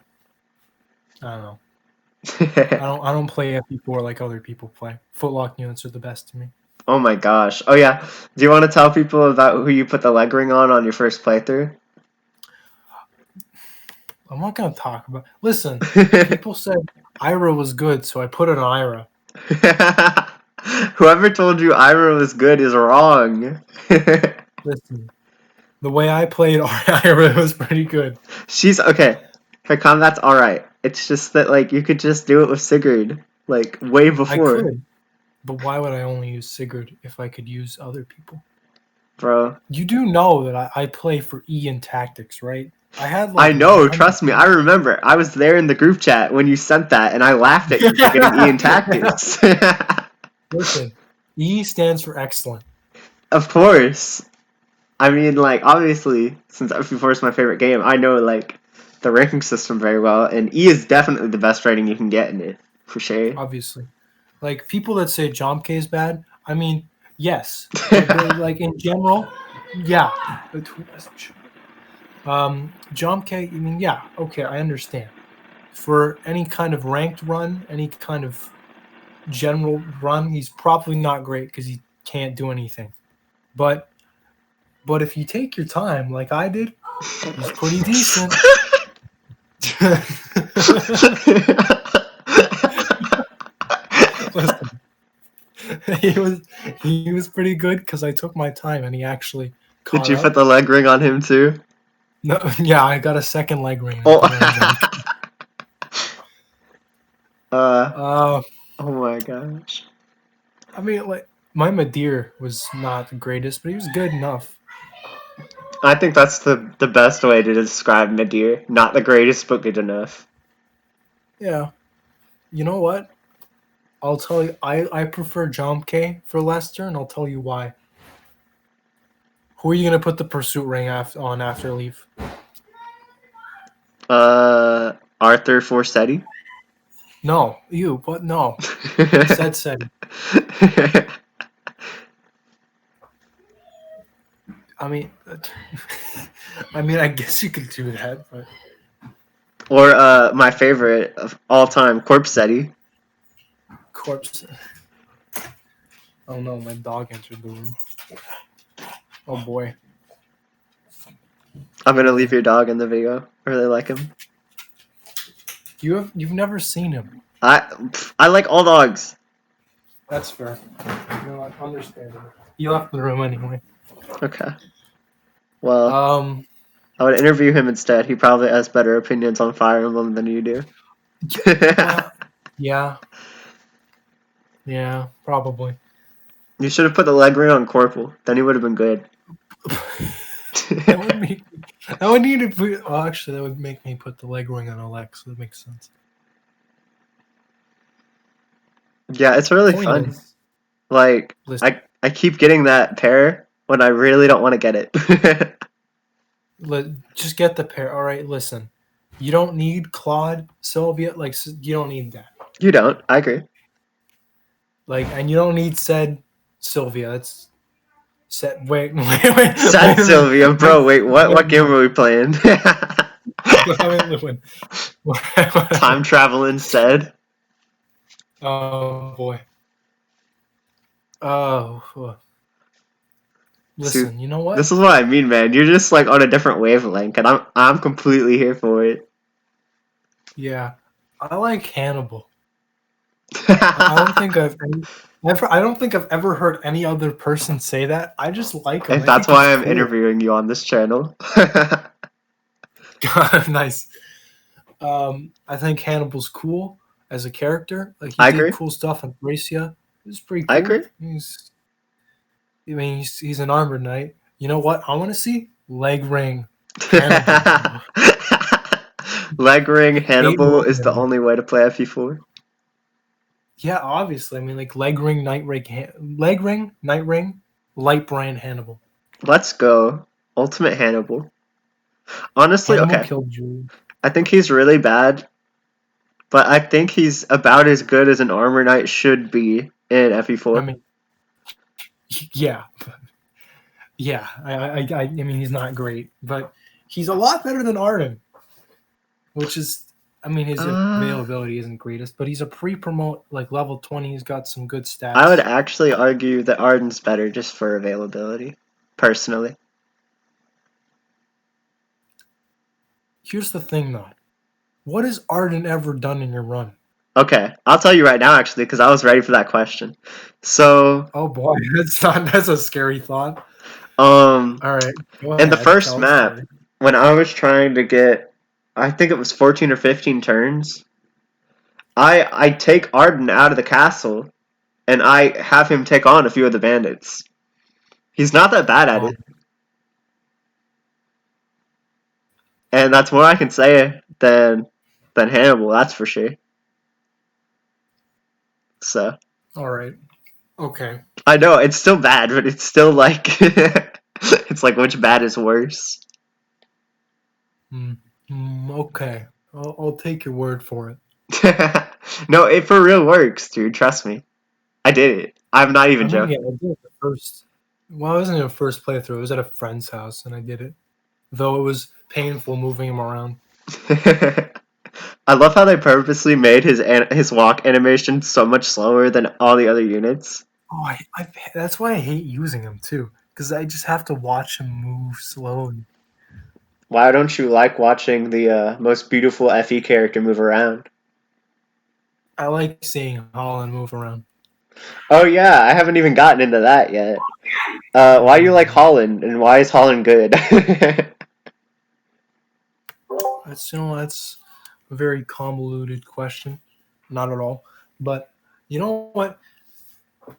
[SPEAKER 2] I don't know. I don't play FP4 like other people play. Footlock units are the best to me.
[SPEAKER 1] Oh my gosh. Oh yeah. Do you want to tell people about who you put the leg ring on your first playthrough?
[SPEAKER 2] I'm not gonna talk about. Listen, people said Ira was good, so I put it on Ira.
[SPEAKER 1] Whoever told you Ira was good is wrong.
[SPEAKER 2] Listen, the way I played Ira was pretty good.
[SPEAKER 1] She's okay. Her combat's alright. It's just that like you could just do it with Sigurd, like way
[SPEAKER 2] I
[SPEAKER 1] before.
[SPEAKER 2] could, but why would I only use Sigurd if I could use other people?
[SPEAKER 1] Bro.
[SPEAKER 2] You do know that I play for E in tactics, right? I had
[SPEAKER 1] I
[SPEAKER 2] like
[SPEAKER 1] know,
[SPEAKER 2] 900.
[SPEAKER 1] trust me, I remember. I was there in the group chat when you sent that and I laughed at you for getting Ian Tactics.
[SPEAKER 2] Listen, E stands for excellent.
[SPEAKER 1] Of course. I mean, like, obviously, since FP4 is my favorite game, I know, like, the ranking system very well, and E is definitely the best rating you can get in it, for sure.
[SPEAKER 2] Obviously, like people that say Jomp K is bad. I mean, yes, but like in general, yeah. Jomp K. I mean, yeah. Okay, I understand. For any kind of ranked run, any kind of general run, he's probably not great because he can't do anything. But if you take your time, like I did, he's pretty decent. Listen, he was pretty good because I took my time and he actually
[SPEAKER 1] Did
[SPEAKER 2] caught
[SPEAKER 1] you put
[SPEAKER 2] up.
[SPEAKER 1] the leg ring on him, too?
[SPEAKER 2] No, yeah, I got a second leg ring.
[SPEAKER 1] Oh.
[SPEAKER 2] Uh,
[SPEAKER 1] Oh my gosh.
[SPEAKER 2] I mean, like my Madeir was not the greatest, but he was good enough.
[SPEAKER 1] I think that's the best way to describe Nadir. Not the greatest, but good enough.
[SPEAKER 2] Yeah, you know what? I'll tell you. I prefer Jomp K for Leicester, and I'll tell you why. Who are you gonna put the pursuit ring on after leave?
[SPEAKER 1] Arthur Forsetti?
[SPEAKER 2] No, you. What? No. Said. I mean, I guess you could do that, but
[SPEAKER 1] Or my favorite of all time, Corpsetti.
[SPEAKER 2] corpse. Oh no, my dog entered the room. Oh boy.
[SPEAKER 1] I'm gonna leave your dog in the video. I really like him.
[SPEAKER 2] You've never seen him.
[SPEAKER 1] I like all dogs.
[SPEAKER 2] That's fair. You know what? Understandable. He left the room anyway.
[SPEAKER 1] Okay. Well,
[SPEAKER 2] Um.
[SPEAKER 1] I would interview him instead. He probably has better opinions on Fire Emblem than you do.
[SPEAKER 2] Well. Yeah. Yeah. Probably.
[SPEAKER 1] You should have put the leg ring on Corporal. Then he would have been good.
[SPEAKER 2] That would make. I would need to put. Well, actually, that would make me put the leg ring on Alex. That makes sense.
[SPEAKER 1] Yeah, it's really
[SPEAKER 2] Point
[SPEAKER 1] fun.
[SPEAKER 2] is,
[SPEAKER 1] Like,
[SPEAKER 2] listen.
[SPEAKER 1] I keep getting that pair when I really don't want to get it.
[SPEAKER 2] Just get the pair. All right. Listen. You don't need Claude, Sylvia. Like you don't need that.
[SPEAKER 1] You don't. I agree.
[SPEAKER 2] Like, and you don't need said Sylvia. That's set. Wait.
[SPEAKER 1] Sad Sylvia, bro. Wait, what game are we playing? Time traveling said.
[SPEAKER 2] Oh boy. Oh. Listen,
[SPEAKER 1] See,
[SPEAKER 2] you know what?
[SPEAKER 1] this is what I mean, man. You're just like on a different wavelength, and I'm completely here for it.
[SPEAKER 2] Yeah, I like Hannibal. I don't think I've ever heard any other person say that. I just like him.
[SPEAKER 1] And
[SPEAKER 2] I
[SPEAKER 1] that's
[SPEAKER 2] think he's
[SPEAKER 1] why I'm
[SPEAKER 2] cool.
[SPEAKER 1] interviewing you on this channel.
[SPEAKER 2] Nice. I think Hannibal's cool as a character. Like he
[SPEAKER 1] I
[SPEAKER 2] did
[SPEAKER 1] agree.
[SPEAKER 2] cool stuff in Thracia. It's pretty
[SPEAKER 1] I
[SPEAKER 2] cool.
[SPEAKER 1] agree.
[SPEAKER 2] He's an armored knight. You know what I want to see? Leg ring. Hannibal.
[SPEAKER 1] Leg ring Hannibal is the
[SPEAKER 2] Hannibal.
[SPEAKER 1] only way to play FE4.
[SPEAKER 2] Yeah, obviously. I mean, like leg ring, night ring, light brand Hannibal.
[SPEAKER 1] Let's go. Ultimate Hannibal. Honestly,
[SPEAKER 2] Hannibal
[SPEAKER 1] okay.
[SPEAKER 2] killed Julie.
[SPEAKER 1] I think he's really bad, but I think he's about as good as an armor knight should be in FE4.
[SPEAKER 2] I mean, yeah, yeah. I mean, he's not great, but he's a lot better than Arden, which is, I mean, his availability isn't greatest, but he's a pre-promote, like level 20. He's got some good stats.
[SPEAKER 1] I would actually argue that Arden's better just for availability, personally.
[SPEAKER 2] Here's the thing, though. What has Arden ever done in your run?
[SPEAKER 1] Okay, I'll tell you right now, actually, because I was ready for that question. So,
[SPEAKER 2] oh boy, that's a scary thought.
[SPEAKER 1] All
[SPEAKER 2] right, go ahead.
[SPEAKER 1] In the first map, when I was trying to get, I think it was 14 or 15 turns, I take Arden out of the castle, and I have him take on a few of the bandits. He's not that bad at it. And that's more I can say than Hannibal, that's for sure. So.
[SPEAKER 2] Alright. Okay.
[SPEAKER 1] I know, it's still bad, but it's still like, it's like which bad is worse.
[SPEAKER 2] Okay. I'll take your word for it.
[SPEAKER 1] No, it for real works, dude. Trust me. I did it. I'm not even joking.
[SPEAKER 2] Yeah, I did it the first. Well, I wasn't in a first playthrough. It was at a friend's house, and I did it. Though it was painful moving him around.
[SPEAKER 1] I love how they purposely made his walk animation so much slower than all the other units.
[SPEAKER 2] Oh, that's why I hate using him too, because I just have to watch him move slowly.
[SPEAKER 1] Why don't you like watching the most beautiful FE character move around?
[SPEAKER 2] I like seeing Holland move around.
[SPEAKER 1] Oh yeah, I haven't even gotten into that yet. Why do you like Holland, and why is Holland good?
[SPEAKER 2] That's a very convoluted question. Not at all. But you know what?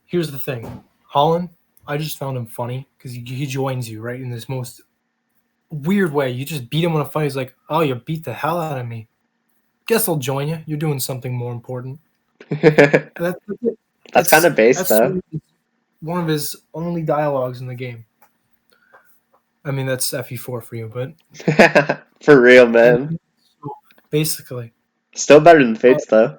[SPEAKER 2] Here's the thing. Holland, I just found him funny because he joins you, right, in this most weird way. You just beat him in a fight. He's like, oh, you beat the hell out of me. Guess I'll join you. You're doing something more important.
[SPEAKER 1] That's kind of base, though.
[SPEAKER 2] One of his only dialogues in the game. I mean, that's FE4 for you, but...
[SPEAKER 1] For real, man.
[SPEAKER 2] Basically.
[SPEAKER 1] Still better than Fates, though.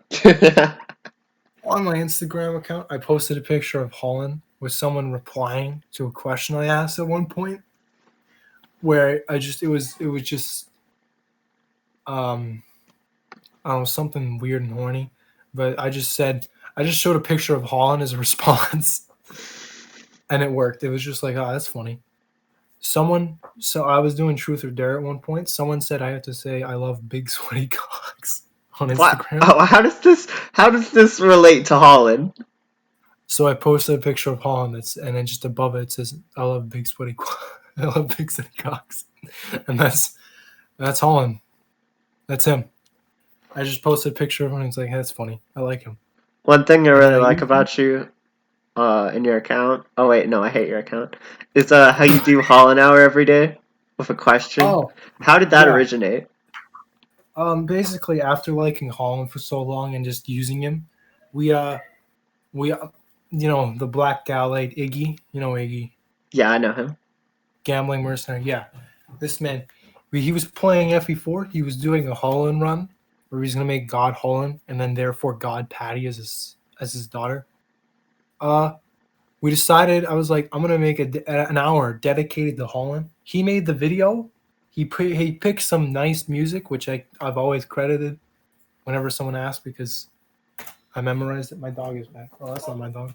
[SPEAKER 2] On my Instagram account, I posted a picture of Holland with someone replying to a question I asked at one point, where it was just I don't know, something weird and horny, but I just showed a picture of Holland as a response, and it worked. It was just like, oh, that's funny. So I was doing Truth or Dare at one point. Someone said I have to say I love big sweaty cocks. on
[SPEAKER 1] What?
[SPEAKER 2] Instagram.
[SPEAKER 1] Oh, how does this relate to Holland?
[SPEAKER 2] So I posted a picture of Holland, and then just above it says, "I love big sweaty, I love big sweaty cocks," and that's Holland. That's him. I just posted a picture of him, and it's like, hey, that's funny. I like him.
[SPEAKER 1] One thing I
[SPEAKER 2] And then
[SPEAKER 1] really
[SPEAKER 2] I
[SPEAKER 1] like
[SPEAKER 2] used him.
[SPEAKER 1] about you, in your account. Oh wait, no, I hate your account. Is how you do Holland Hour every day with a question.
[SPEAKER 2] Oh,
[SPEAKER 1] How did that
[SPEAKER 2] yeah.
[SPEAKER 1] originate?
[SPEAKER 2] Basically, after liking Holland for so long and just using him, we the black gallade Iggy, Iggy,
[SPEAKER 1] Yeah, I know him.
[SPEAKER 2] gambling mercenary. Yeah, this man, he was playing FE4. He was doing a Holland run where he's gonna make God Holland and then therefore God Patty as his daughter. Uh, we decided. I was like, I'm gonna make an hour dedicated to Holland. He made the video. He picked some nice music, which I've always credited whenever someone asks because I memorized it. My dog is back. Oh, that's not my dog.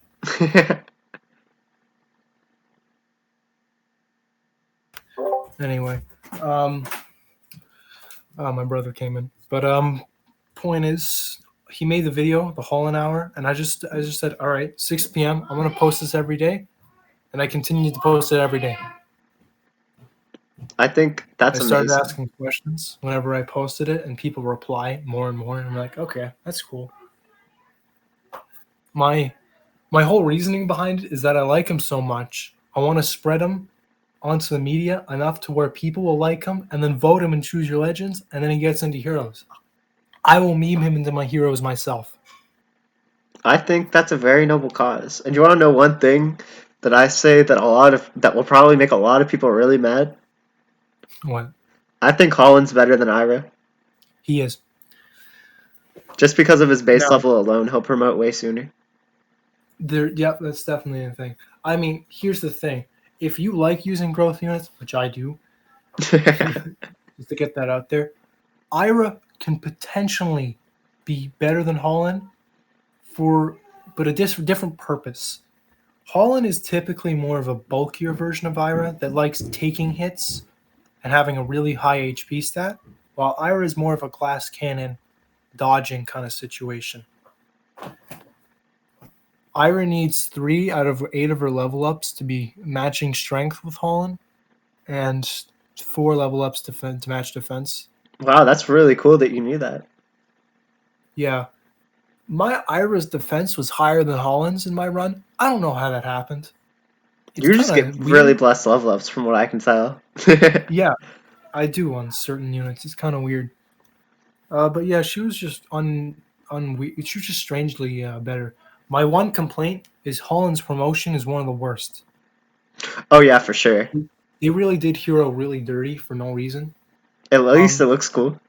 [SPEAKER 2] Anyway, um, my brother came in, but point is, he made the video, the Holland Hour, and I just said, all right, 6 p.m. I'm gonna post this every day, and I continued to post it every day.
[SPEAKER 1] I think
[SPEAKER 2] I
[SPEAKER 1] that's
[SPEAKER 2] started
[SPEAKER 1] amazing.
[SPEAKER 2] asking questions whenever I posted it, and people reply more and more, and I'm like, okay, that's cool. My my whole reasoning behind it is that I like him so much. I want to spread him onto the media enough to where people will like him and then vote him and choose your legends, and then he gets into heroes. I will meme him into my heroes myself.
[SPEAKER 1] I think that's a very noble cause. And you want to know one thing that I say that will probably make a lot of people really mad?
[SPEAKER 2] What?
[SPEAKER 1] I think Holland's better than Ira.
[SPEAKER 2] He is.
[SPEAKER 1] Just because of his base
[SPEAKER 2] Now,
[SPEAKER 1] level alone, he'll promote way sooner.
[SPEAKER 2] yep, that's definitely a thing. I mean, here's the thing. If you like using growth units, which I do, just to get that out there, Ira can potentially be better than Holland for but a different purpose. Holland is typically more of a bulkier version of Ira that likes taking hits and having a really high HP stat, while Ira is more of a glass cannon dodging kind of situation. Ira needs 3 out of 8 of her level ups to be matching strength with Holland, and 4 level ups to match defense.
[SPEAKER 1] Wow, that's really cool that you knew that.
[SPEAKER 2] Yeah, my Ira's defense was higher than Holland's in my run. I don't know how that happened. It's
[SPEAKER 1] You
[SPEAKER 2] kind
[SPEAKER 1] just get
[SPEAKER 2] of
[SPEAKER 1] really
[SPEAKER 2] weird.
[SPEAKER 1] blessed level ups from what I can tell.
[SPEAKER 2] Yeah, I do on certain units. It's kind of weird. But yeah, she was just she was just strangely better. My one complaint is Holland's promotion is one of the worst.
[SPEAKER 1] Oh yeah, for sure.
[SPEAKER 2] They really did Hero really dirty for no reason.
[SPEAKER 1] At least it
[SPEAKER 2] Um,
[SPEAKER 1] looks cool.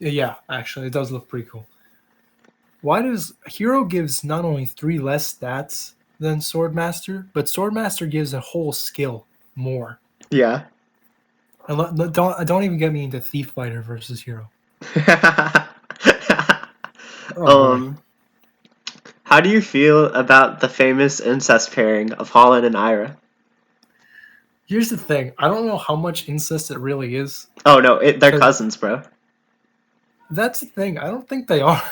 [SPEAKER 2] yeah, actually, it does look pretty cool. Why does Hero gives not only 3 less stats than Swordmaster, but Swordmaster gives a whole skill more.
[SPEAKER 1] Yeah.
[SPEAKER 2] And don't even get me into Thief Fighter versus Hero. Oh boy.
[SPEAKER 1] um, how do you feel about the famous incest pairing of Holland and Ira?
[SPEAKER 2] Here's the thing. I don't know how much incest it really is.
[SPEAKER 1] Oh no, they're
[SPEAKER 2] 'Cause
[SPEAKER 1] cousins, bro.
[SPEAKER 2] that's the thing. I don't think they are.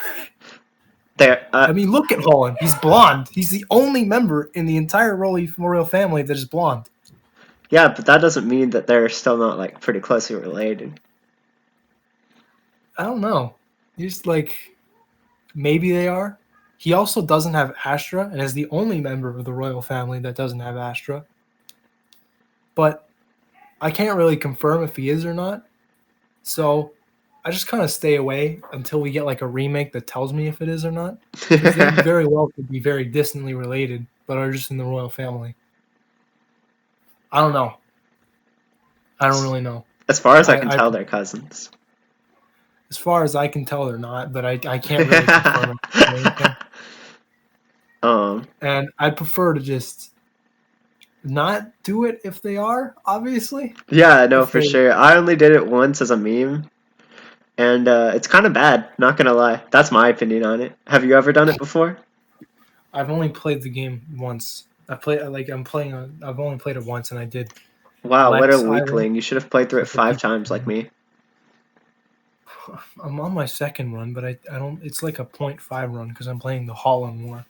[SPEAKER 1] They're
[SPEAKER 2] I mean, look at Holland. He's blonde. He's the only member in the entire royal family that is blonde.
[SPEAKER 1] yeah, but that doesn't mean that they're still not like pretty closely related.
[SPEAKER 2] I don't know. He's like, maybe they are. He also doesn't have Astra and is the only member of the royal family that doesn't have Astra. But I can't really confirm if he is or not. So I just kind of stay away until we get like a remake that tells me if it is or not. Because they very well could be very distantly related, but are just in the royal family. I don't know. I don't really know.
[SPEAKER 1] As far as I can
[SPEAKER 2] I
[SPEAKER 1] tell, they're cousins.
[SPEAKER 2] as far as I can tell, they're not, but I can't really confirm it or anything.
[SPEAKER 1] um,
[SPEAKER 2] And I prefer to just not do it if they are, obviously.
[SPEAKER 1] yeah, no,
[SPEAKER 2] If
[SPEAKER 1] for
[SPEAKER 2] they,
[SPEAKER 1] sure. I only did it once as a meme, and it's kind of bad. Not gonna lie. That's my opinion on it. Have you ever done it before?
[SPEAKER 2] I've only played the game once. I've only played it once, and I did
[SPEAKER 1] Wow, what a
[SPEAKER 2] Lex Ira.
[SPEAKER 1] weakling! You should have played through it
[SPEAKER 2] Super
[SPEAKER 1] 5
[SPEAKER 2] Duper
[SPEAKER 1] times like
[SPEAKER 2] Fan.
[SPEAKER 1] me.
[SPEAKER 2] I'm on my second run, but I don't. It's like a 0.5 run because I'm playing the Holland War.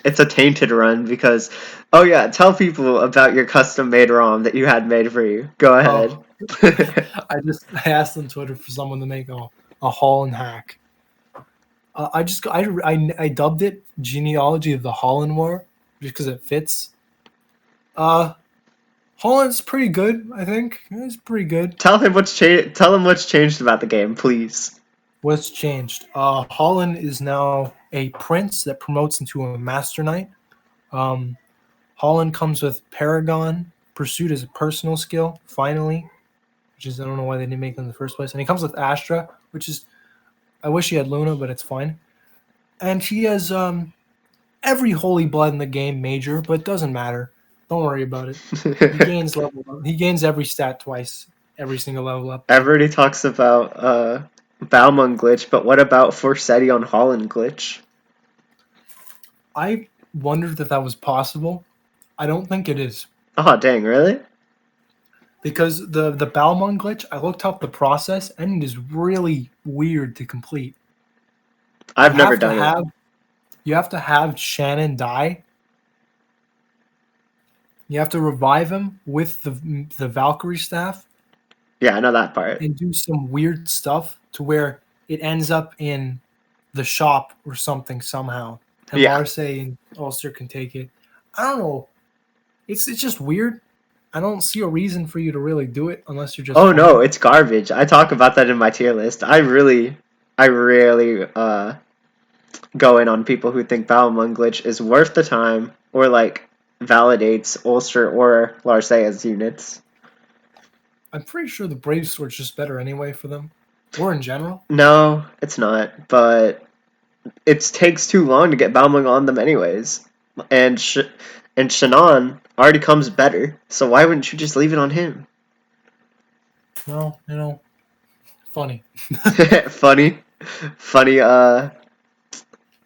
[SPEAKER 1] It's a tainted run because, oh yeah, tell people about your custom made ROM that you had made for you. Go ahead.
[SPEAKER 2] Oh, I asked on Twitter for someone to make a Holland hack. I dubbed it Genealogy of the Holland War just because it fits. Holland's pretty good, I think. It's pretty good.
[SPEAKER 1] Tell him what's changed. Tell him what's changed about the game, please.
[SPEAKER 2] What's changed? Holland is now a prince that promotes into a master knight. Um, Holland comes with Paragon Pursuit as a personal skill, finally, which is I don't know why they didn't make it in the first place. And he comes with Astra, which is I wish he had Luna, but it's fine. And he has every holy blood in the game major, but it doesn't matter. Don't worry about it. He gains level up. He gains every stat twice, every single level up.
[SPEAKER 1] Everybody talks about Balmung glitch, but what about Forseti on Holland glitch?
[SPEAKER 2] I wondered if that was possible. I don't think it is.
[SPEAKER 1] Oh dang, really?
[SPEAKER 2] Because the Balmung glitch, I looked up the process and it is really weird to complete.
[SPEAKER 1] I've never done it.
[SPEAKER 2] You have to have Shannon die. You have to revive him with the Valkyrie staff.
[SPEAKER 1] Yeah, I know that part.
[SPEAKER 2] And do some weird stuff to where it ends up in the shop or something somehow. And
[SPEAKER 1] Yeah.
[SPEAKER 2] Larse and Ulster can take it. I don't know. It's just weird. I don't see a reason for you to really do it unless you're just.
[SPEAKER 1] Oh no, it's garbage. I talk about that in my tier list. I rarely go in on people who think Balmung glitch is worth the time or like validates Ulster or Larse as units.
[SPEAKER 2] I'm pretty sure the Brave Sword's just better anyway for them, or in general.
[SPEAKER 1] No, it's not. But it takes too long to get Balmung on them anyways, and Shannon already comes better. So why wouldn't you just leave it on him?
[SPEAKER 2] Well, funny.
[SPEAKER 1] funny. I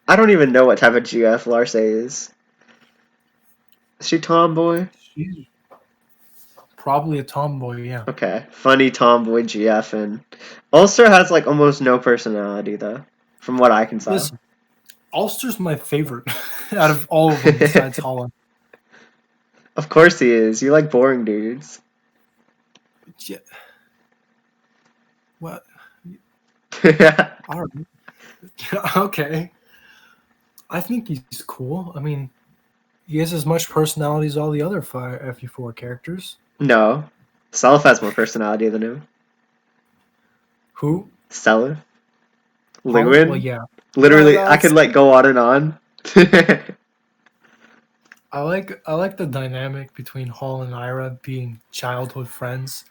[SPEAKER 1] don't even know what type of GF Larse is. Is she tomboy?
[SPEAKER 2] She's probably a tomboy, yeah.
[SPEAKER 1] Okay, funny tomboy GF, and Ulster has like almost no personality though, from what I can tell.
[SPEAKER 2] Listen, Ulster's my favorite out of all of them besides Holland.
[SPEAKER 1] Of course he is. You like boring dudes.
[SPEAKER 2] Yeah. What?
[SPEAKER 1] Yeah.
[SPEAKER 2] All right. Okay. I think he's cool. I mean, he has as much personality as all the other FE4 characters.
[SPEAKER 1] No. Self has more personality than him.
[SPEAKER 2] Who?
[SPEAKER 1] Self. Lewin?
[SPEAKER 2] Well, yeah.
[SPEAKER 1] Literally, I could like go on and on.
[SPEAKER 2] I like the dynamic between Hall and Ira being childhood friends.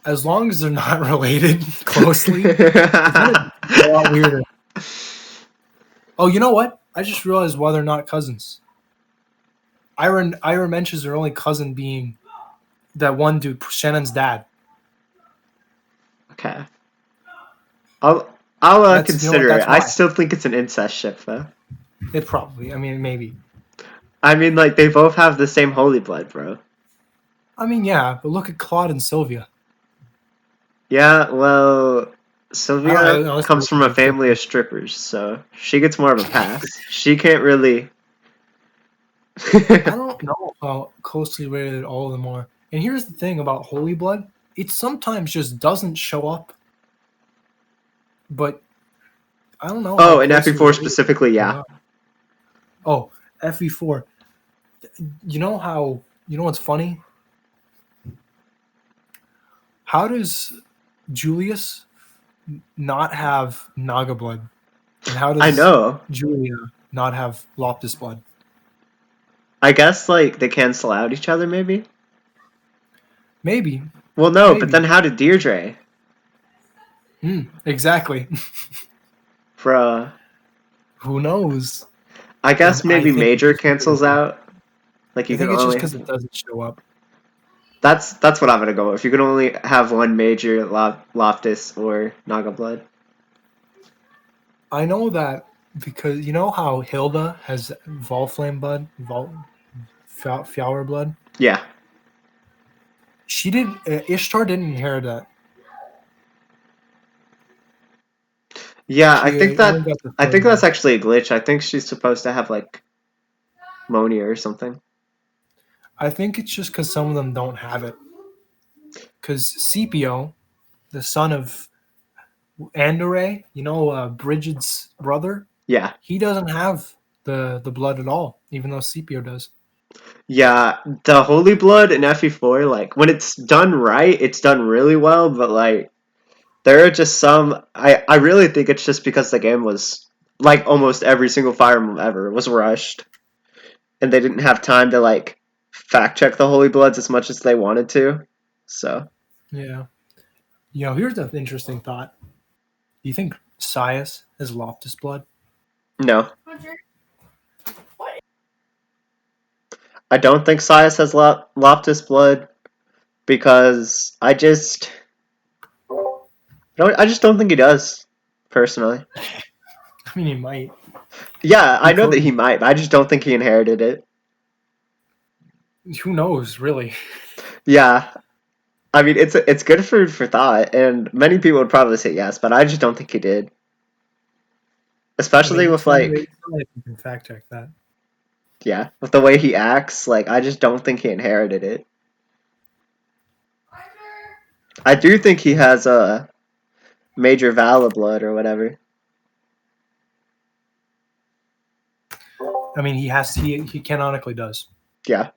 [SPEAKER 2] As long as they're not related closely, it's a lot weirder. Oh, you know what? I just realized why they're not cousins. Ira mentions their only cousin being that one dude, Shannon's dad.
[SPEAKER 1] Okay. I'll consider it. I still think it's an incest ship though.
[SPEAKER 2] It probably. I mean, maybe.
[SPEAKER 1] I mean, like they both have the same holy blood, bro.
[SPEAKER 2] I mean, yeah, but look at Claude and Sylvia.
[SPEAKER 1] Yeah, well, Sylvia comes from a family of strippers, so she gets more of a pass. She can't really.
[SPEAKER 2] I don't know how closely related all of them are. And here's the thing about Holy Blood: it sometimes just doesn't show up. But I don't know.
[SPEAKER 1] Oh, in FE4 specifically, yeah.
[SPEAKER 2] Oh, FE4. You know what's funny? How does Julius not have Naga blood? And how does Julia not have Loptis blood?
[SPEAKER 1] I guess like they cancel out each other, maybe.
[SPEAKER 2] Maybe.
[SPEAKER 1] Well, no, but then how did Deirdre?
[SPEAKER 2] Exactly.
[SPEAKER 1] Bruh.
[SPEAKER 2] Who knows?
[SPEAKER 1] I guess maybe Major cancels out. Like you can
[SPEAKER 2] it's
[SPEAKER 1] only
[SPEAKER 2] just because it doesn't show up.
[SPEAKER 1] That's what I'm gonna go with. You can only have one Major, Loftus, or Naga blood.
[SPEAKER 2] I know that because you know how Hilda has Volflame blood, Flower blood.
[SPEAKER 1] Yeah.
[SPEAKER 2] She did. Ishtar didn't inherit that.
[SPEAKER 1] Yeah,
[SPEAKER 2] She only got the
[SPEAKER 1] I
[SPEAKER 2] third
[SPEAKER 1] think that's
[SPEAKER 2] one.
[SPEAKER 1] actually a glitch. I think she's supposed to have like Monia or something.
[SPEAKER 2] I think it's just because some of them don't have it. Because Scipio, the son of Andore, Brigid's brother,
[SPEAKER 1] Yeah.
[SPEAKER 2] he doesn't have the blood at all, even though Scipio does.
[SPEAKER 1] Yeah, the Holy Blood in FE4, like when it's done right, it's done really well, but like there are just some I really think it's just because the game was like almost every single Fire Emblem ever was rushed and they didn't have time to like fact check the Holy Bloods as much as they wanted to. So,
[SPEAKER 2] Yeah. Here's an interesting thought. Do you think Sias has Loptis blood?
[SPEAKER 1] no. I don't think Sias has Loptis blood because I just don't think he does personally.
[SPEAKER 2] I mean, he might.
[SPEAKER 1] Yeah,
[SPEAKER 2] He
[SPEAKER 1] I know that
[SPEAKER 2] could.
[SPEAKER 1] he might, but I just don't think he inherited it.
[SPEAKER 2] Who knows, really?
[SPEAKER 1] Yeah, I mean it's good for thought, and many people would probably say yes, but I just don't think he did.
[SPEAKER 2] I
[SPEAKER 1] Especially
[SPEAKER 2] mean,
[SPEAKER 1] with like
[SPEAKER 2] somebody can fact check that.
[SPEAKER 1] yeah, with the way he acts, like I just don't think he inherited it. I do think he has a major Vala blood or whatever.
[SPEAKER 2] I mean, he canonically does.
[SPEAKER 1] Yeah,
[SPEAKER 2] He's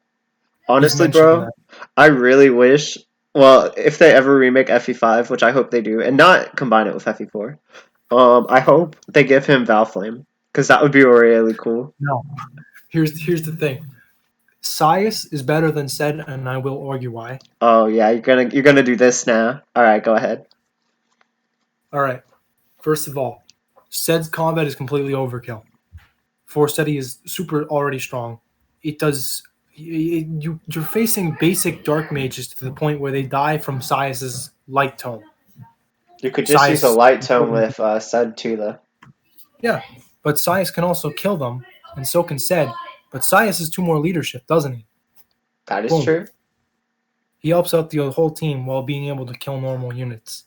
[SPEAKER 1] honestly,
[SPEAKER 2] mentioned
[SPEAKER 1] bro,
[SPEAKER 2] that.
[SPEAKER 1] I really wish. Well, if they ever remake FE5, which I hope they do, and not combine it with FE4, I hope they give him Valflame because that would be really cool.
[SPEAKER 2] No. Here's the thing. Sias is better than said, and I will argue why.
[SPEAKER 1] Oh yeah, you're gonna do this now. All right, go ahead.
[SPEAKER 2] All right. First of all, Sed's combat is completely overkill. Forseti is super already strong. It does. You're facing basic dark mages to the point where they die from Sias's light tone.
[SPEAKER 1] You could just use a
[SPEAKER 2] Sias,
[SPEAKER 1] light tone with Sed too, though.
[SPEAKER 2] yeah, but Sias can also kill them, and so can Sed. But Sias is 2 more leadership, doesn't he?
[SPEAKER 1] That is
[SPEAKER 2] Boom.
[SPEAKER 1] true.
[SPEAKER 2] He helps out the whole team while being able to kill normal units.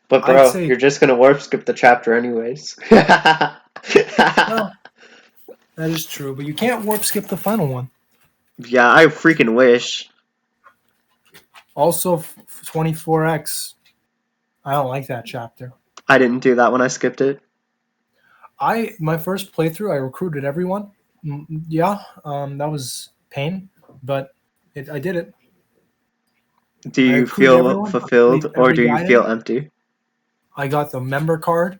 [SPEAKER 1] But
[SPEAKER 2] I'd
[SPEAKER 1] bro,
[SPEAKER 2] say
[SPEAKER 1] you're just gonna warp skip the chapter anyways.
[SPEAKER 2] no, that is true, but you can't warp skip the final one.
[SPEAKER 1] Yeah, I freaking wish.
[SPEAKER 2] Also, 24x. I don't like that chapter.
[SPEAKER 1] I didn't do that when I skipped it.
[SPEAKER 2] My first playthrough, I recruited everyone. Yeah, that was pain, but I did it.
[SPEAKER 1] Do
[SPEAKER 2] I
[SPEAKER 1] you
[SPEAKER 2] recruited
[SPEAKER 1] feel
[SPEAKER 2] everyone. I played
[SPEAKER 1] fulfilled or
[SPEAKER 2] every
[SPEAKER 1] do you feel
[SPEAKER 2] guided.
[SPEAKER 1] empty?
[SPEAKER 2] I got the member card.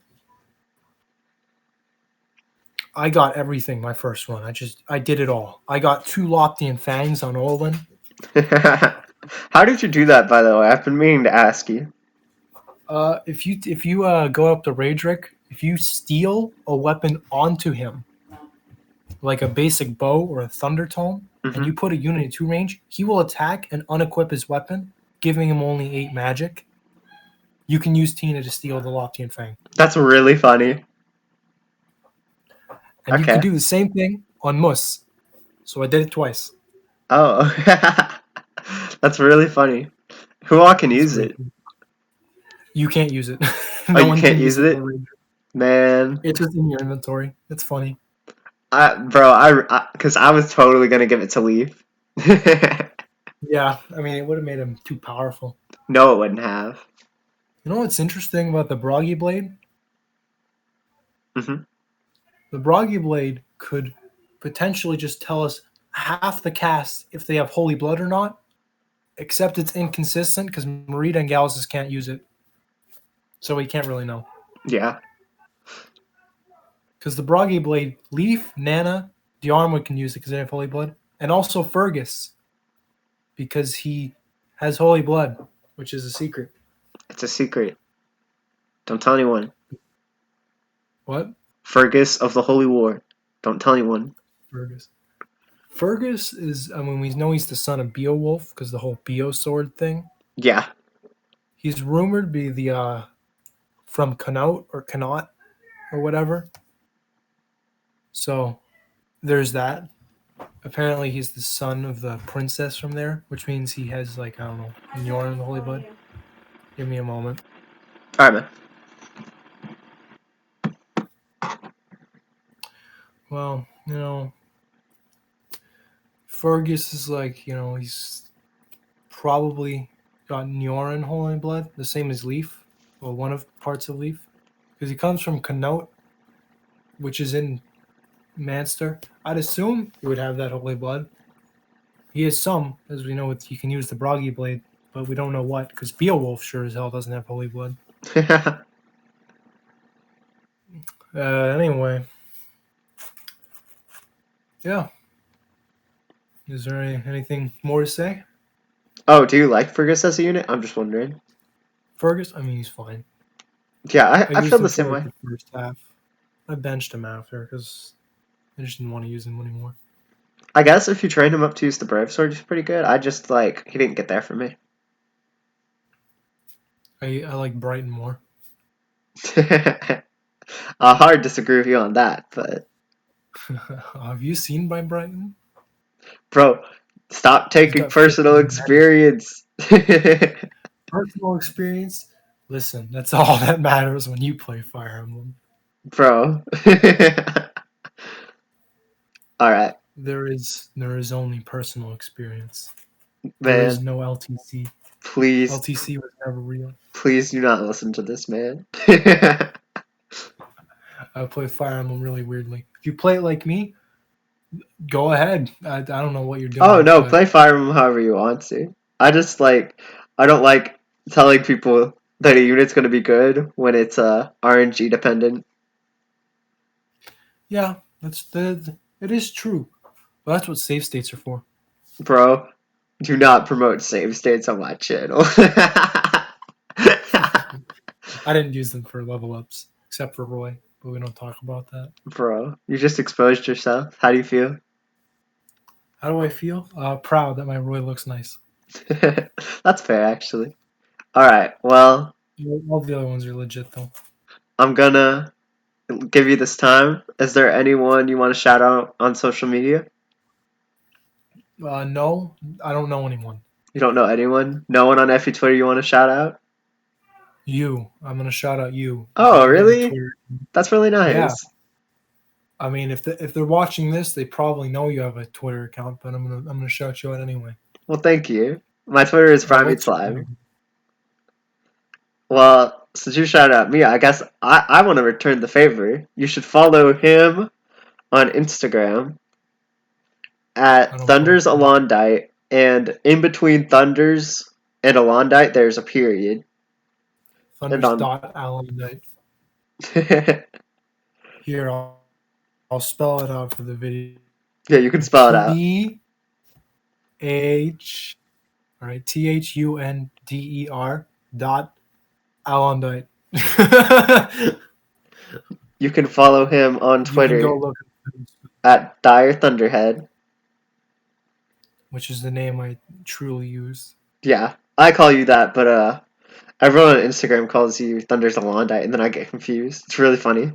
[SPEAKER 2] I got everything my first run. I did it all. I got 2 Loptian Fangs on Olin.
[SPEAKER 1] How did you do that, by the way? I've been meaning to ask you.
[SPEAKER 2] If you go up to Raedric, if you steal a weapon onto him, like a basic bow or a thunder tome, and
[SPEAKER 1] Hmm.
[SPEAKER 2] you put a unit in 2 range, he will attack and unequip his weapon, giving him only 8 magic. You can use Tina to steal the Loptian Fang.
[SPEAKER 1] That's really funny.
[SPEAKER 2] And you could
[SPEAKER 1] Okay.
[SPEAKER 2] do the same thing on Mus. So I did it twice.
[SPEAKER 1] Oh. That's really funny. Who all can
[SPEAKER 2] It's
[SPEAKER 1] use
[SPEAKER 2] pretty
[SPEAKER 1] it?
[SPEAKER 2] cool. You can't use it.
[SPEAKER 1] Oh,
[SPEAKER 2] No
[SPEAKER 1] you
[SPEAKER 2] one
[SPEAKER 1] can't
[SPEAKER 2] can use
[SPEAKER 1] use
[SPEAKER 2] it for
[SPEAKER 1] it?
[SPEAKER 2] Ranger.
[SPEAKER 1] Man.
[SPEAKER 2] It's just in your inventory. It's funny.
[SPEAKER 1] Because I was totally gonna give it to Leaf.
[SPEAKER 2] Yeah, I mean, it would have made him too powerful.
[SPEAKER 1] No, it wouldn't have.
[SPEAKER 2] You know what's interesting about the Broggy Blade?
[SPEAKER 1] Hmm.
[SPEAKER 2] The Broggy Blade could potentially just tell us half the cast if they have Holy Blood or not, except it's inconsistent because Marita and Galus can't use it. So we can't really know.
[SPEAKER 1] Yeah.
[SPEAKER 2] Because the Broggy Blade, Leaf, Nana, Diarmwood can use it because they have Holy Blood, and also Fergus because he has Holy Blood, which is a secret.
[SPEAKER 1] It's a secret. Don't tell anyone.
[SPEAKER 2] What?
[SPEAKER 1] Fergus of the Holy War. Don't tell anyone.
[SPEAKER 2] Fergus. Fergus is, I mean, we know he's the son of Beowulf because the whole Beo sword thing.
[SPEAKER 1] Yeah.
[SPEAKER 2] He's rumored to be the from Connaught or Connaught or whatever. So there's that. Apparently, he's the son of the princess from there, which means he has, like, I don't know, Njorn and the Holy Blood. Give me a moment.
[SPEAKER 1] Alright, man.
[SPEAKER 2] Well, Fergus is like, he's probably got Nyoran holy blood, the same as Leaf, or one of parts of Leaf, because he comes from Connaught, which is in Manster. I'd assume he would have that holy blood. He has some, as we know, he can use the Broggy blade, but we don't know what, because Beowulf sure as hell doesn't have holy blood. Anyway, yeah. Is there anything more to say?
[SPEAKER 1] Oh, do you like Fergus as a unit? I'm just wondering.
[SPEAKER 2] Fergus, I mean, he's fine.
[SPEAKER 1] Yeah,
[SPEAKER 2] I
[SPEAKER 1] I feel
[SPEAKER 2] used
[SPEAKER 1] the
[SPEAKER 2] him for
[SPEAKER 1] same
[SPEAKER 2] like
[SPEAKER 1] way.
[SPEAKER 2] the first half. I benched him after because I just didn't want to use him anymore.
[SPEAKER 1] I guess if you train him up to use the Brave Sword, he's pretty good. I just he didn't get there for me.
[SPEAKER 2] I like Brighton more.
[SPEAKER 1] I hard disagree with you on that, but
[SPEAKER 2] Have you seen by Brighton?
[SPEAKER 1] bro, stop
[SPEAKER 2] He's
[SPEAKER 1] taking
[SPEAKER 2] got
[SPEAKER 1] personal
[SPEAKER 2] 15 men.
[SPEAKER 1] experience.
[SPEAKER 2] Personal experience. Listen, that's all that matters when you play Fire Emblem.
[SPEAKER 1] Bro. All right,
[SPEAKER 2] There is only personal experience. There is
[SPEAKER 1] man.
[SPEAKER 2] no LTC.
[SPEAKER 1] Please,
[SPEAKER 2] LTC was never real.
[SPEAKER 1] please do not listen to this man.
[SPEAKER 2] I play Fire Emblem really weirdly. If you play it like me, go ahead. I don't know what you're
[SPEAKER 1] Oh
[SPEAKER 2] doing,
[SPEAKER 1] no,
[SPEAKER 2] but
[SPEAKER 1] play Fire Emblem however you want to. I just I don't like telling people that a unit's gonna be good when it's RNG dependent.
[SPEAKER 2] yeah, it is true. But that's what save states are for.
[SPEAKER 1] Bro, do not promote save states on my channel.
[SPEAKER 2] I didn't use them for level ups, except for Roy, but we don't talk about that.
[SPEAKER 1] Bro, you just exposed yourself. How do you feel?
[SPEAKER 2] How do I feel? Proud that my Roy looks nice.
[SPEAKER 1] That's fair, actually. Alright, well,
[SPEAKER 2] All the other ones are legit though.
[SPEAKER 1] I'm gonna give you this time. Is there anyone you want to shout out on social media?
[SPEAKER 2] No, I don't know anyone.
[SPEAKER 1] You don't know anyone? No one on FE Twitter you want to shout out?
[SPEAKER 2] I'm gonna shout out you
[SPEAKER 1] Oh,
[SPEAKER 2] because you have a
[SPEAKER 1] really?
[SPEAKER 2] Twitter.
[SPEAKER 1] That's really
[SPEAKER 2] Yeah,
[SPEAKER 1] nice.
[SPEAKER 2] I mean, if they're watching this, they probably know you have a Twitter account, but I'm gonna shout you out anyway.
[SPEAKER 1] Well, thank you. My Twitter is Primate
[SPEAKER 2] What's your
[SPEAKER 1] Slime.
[SPEAKER 2] name?
[SPEAKER 1] Well, since you shouted out me, I guess I want to return the favor. You should follow him on Instagram
[SPEAKER 2] I
[SPEAKER 1] at
[SPEAKER 2] don't follow him.
[SPEAKER 1] Thunders.Alondite, and in between Thunders and Alondite, there's a period. And on
[SPEAKER 2] Thunders.Alondite. Here, I'll spell it out for the video.
[SPEAKER 1] yeah, you can spell it out.
[SPEAKER 2] T-H, all right, THUNDER dot Alondite.
[SPEAKER 1] You can follow him on
[SPEAKER 2] You can go
[SPEAKER 1] Twitter
[SPEAKER 2] look
[SPEAKER 1] at Dire Thunderhead.
[SPEAKER 2] which is the name I truly use.
[SPEAKER 1] Yeah, I call you that, but everyone on Instagram calls you Thunders.Alondite, and then I get confused. It's really funny.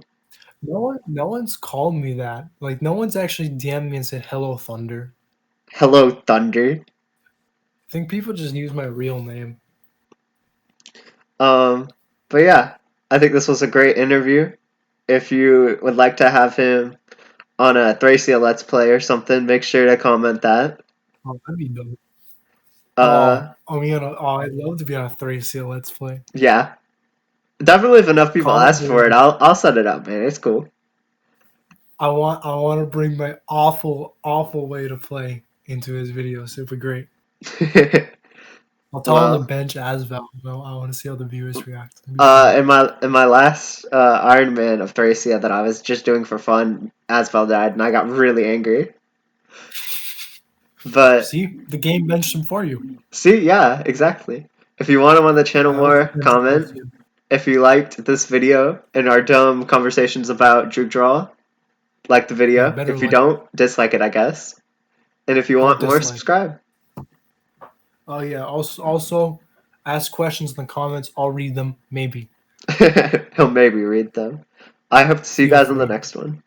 [SPEAKER 2] No one's called me that. Like, no one's actually DM'd me and said hello, Thunder.
[SPEAKER 1] Hello, Thunder.
[SPEAKER 2] I think people just use my real name.
[SPEAKER 1] Um, but yeah, I think this was a great interview. If you would like to have him on a Thracia Let's Play or something, make sure to comment that.
[SPEAKER 2] Oh, that'd be dope.
[SPEAKER 1] Uh,
[SPEAKER 2] I'd love to be on a Thracia Let's Play.
[SPEAKER 1] yeah, definitely. If enough people
[SPEAKER 2] Comment
[SPEAKER 1] ask for it,
[SPEAKER 2] below.
[SPEAKER 1] I'll set it up, man. It's cool.
[SPEAKER 2] I want to bring my awful way to play into his videos. It'd be great. I'll tell him to
[SPEAKER 1] Well,
[SPEAKER 2] bench Asval. Well, I want to see how the viewers react. It'd be fun.
[SPEAKER 1] in my last Iron Man of Thracia that I was just doing for fun, Asvel died, and I got really angry. But
[SPEAKER 2] See, the game benched him for you.
[SPEAKER 1] see, yeah, exactly. If you want him on the channel
[SPEAKER 2] I hope
[SPEAKER 1] more,
[SPEAKER 2] he bench
[SPEAKER 1] comment.
[SPEAKER 2] you.
[SPEAKER 1] If you liked this video and our dumb conversations about Juke Draw, like the
[SPEAKER 2] Yeah,
[SPEAKER 1] video.
[SPEAKER 2] better
[SPEAKER 1] If you
[SPEAKER 2] like.
[SPEAKER 1] don't, dislike it, I guess. And if you
[SPEAKER 2] Don't
[SPEAKER 1] want more,
[SPEAKER 2] dislike.
[SPEAKER 1] subscribe.
[SPEAKER 2] Oh yeah. Also, ask questions in the comments. I'll read them. Maybe.
[SPEAKER 1] He'll maybe read them. I hope to see you
[SPEAKER 2] Feel
[SPEAKER 1] guys on the
[SPEAKER 2] free.
[SPEAKER 1] next one.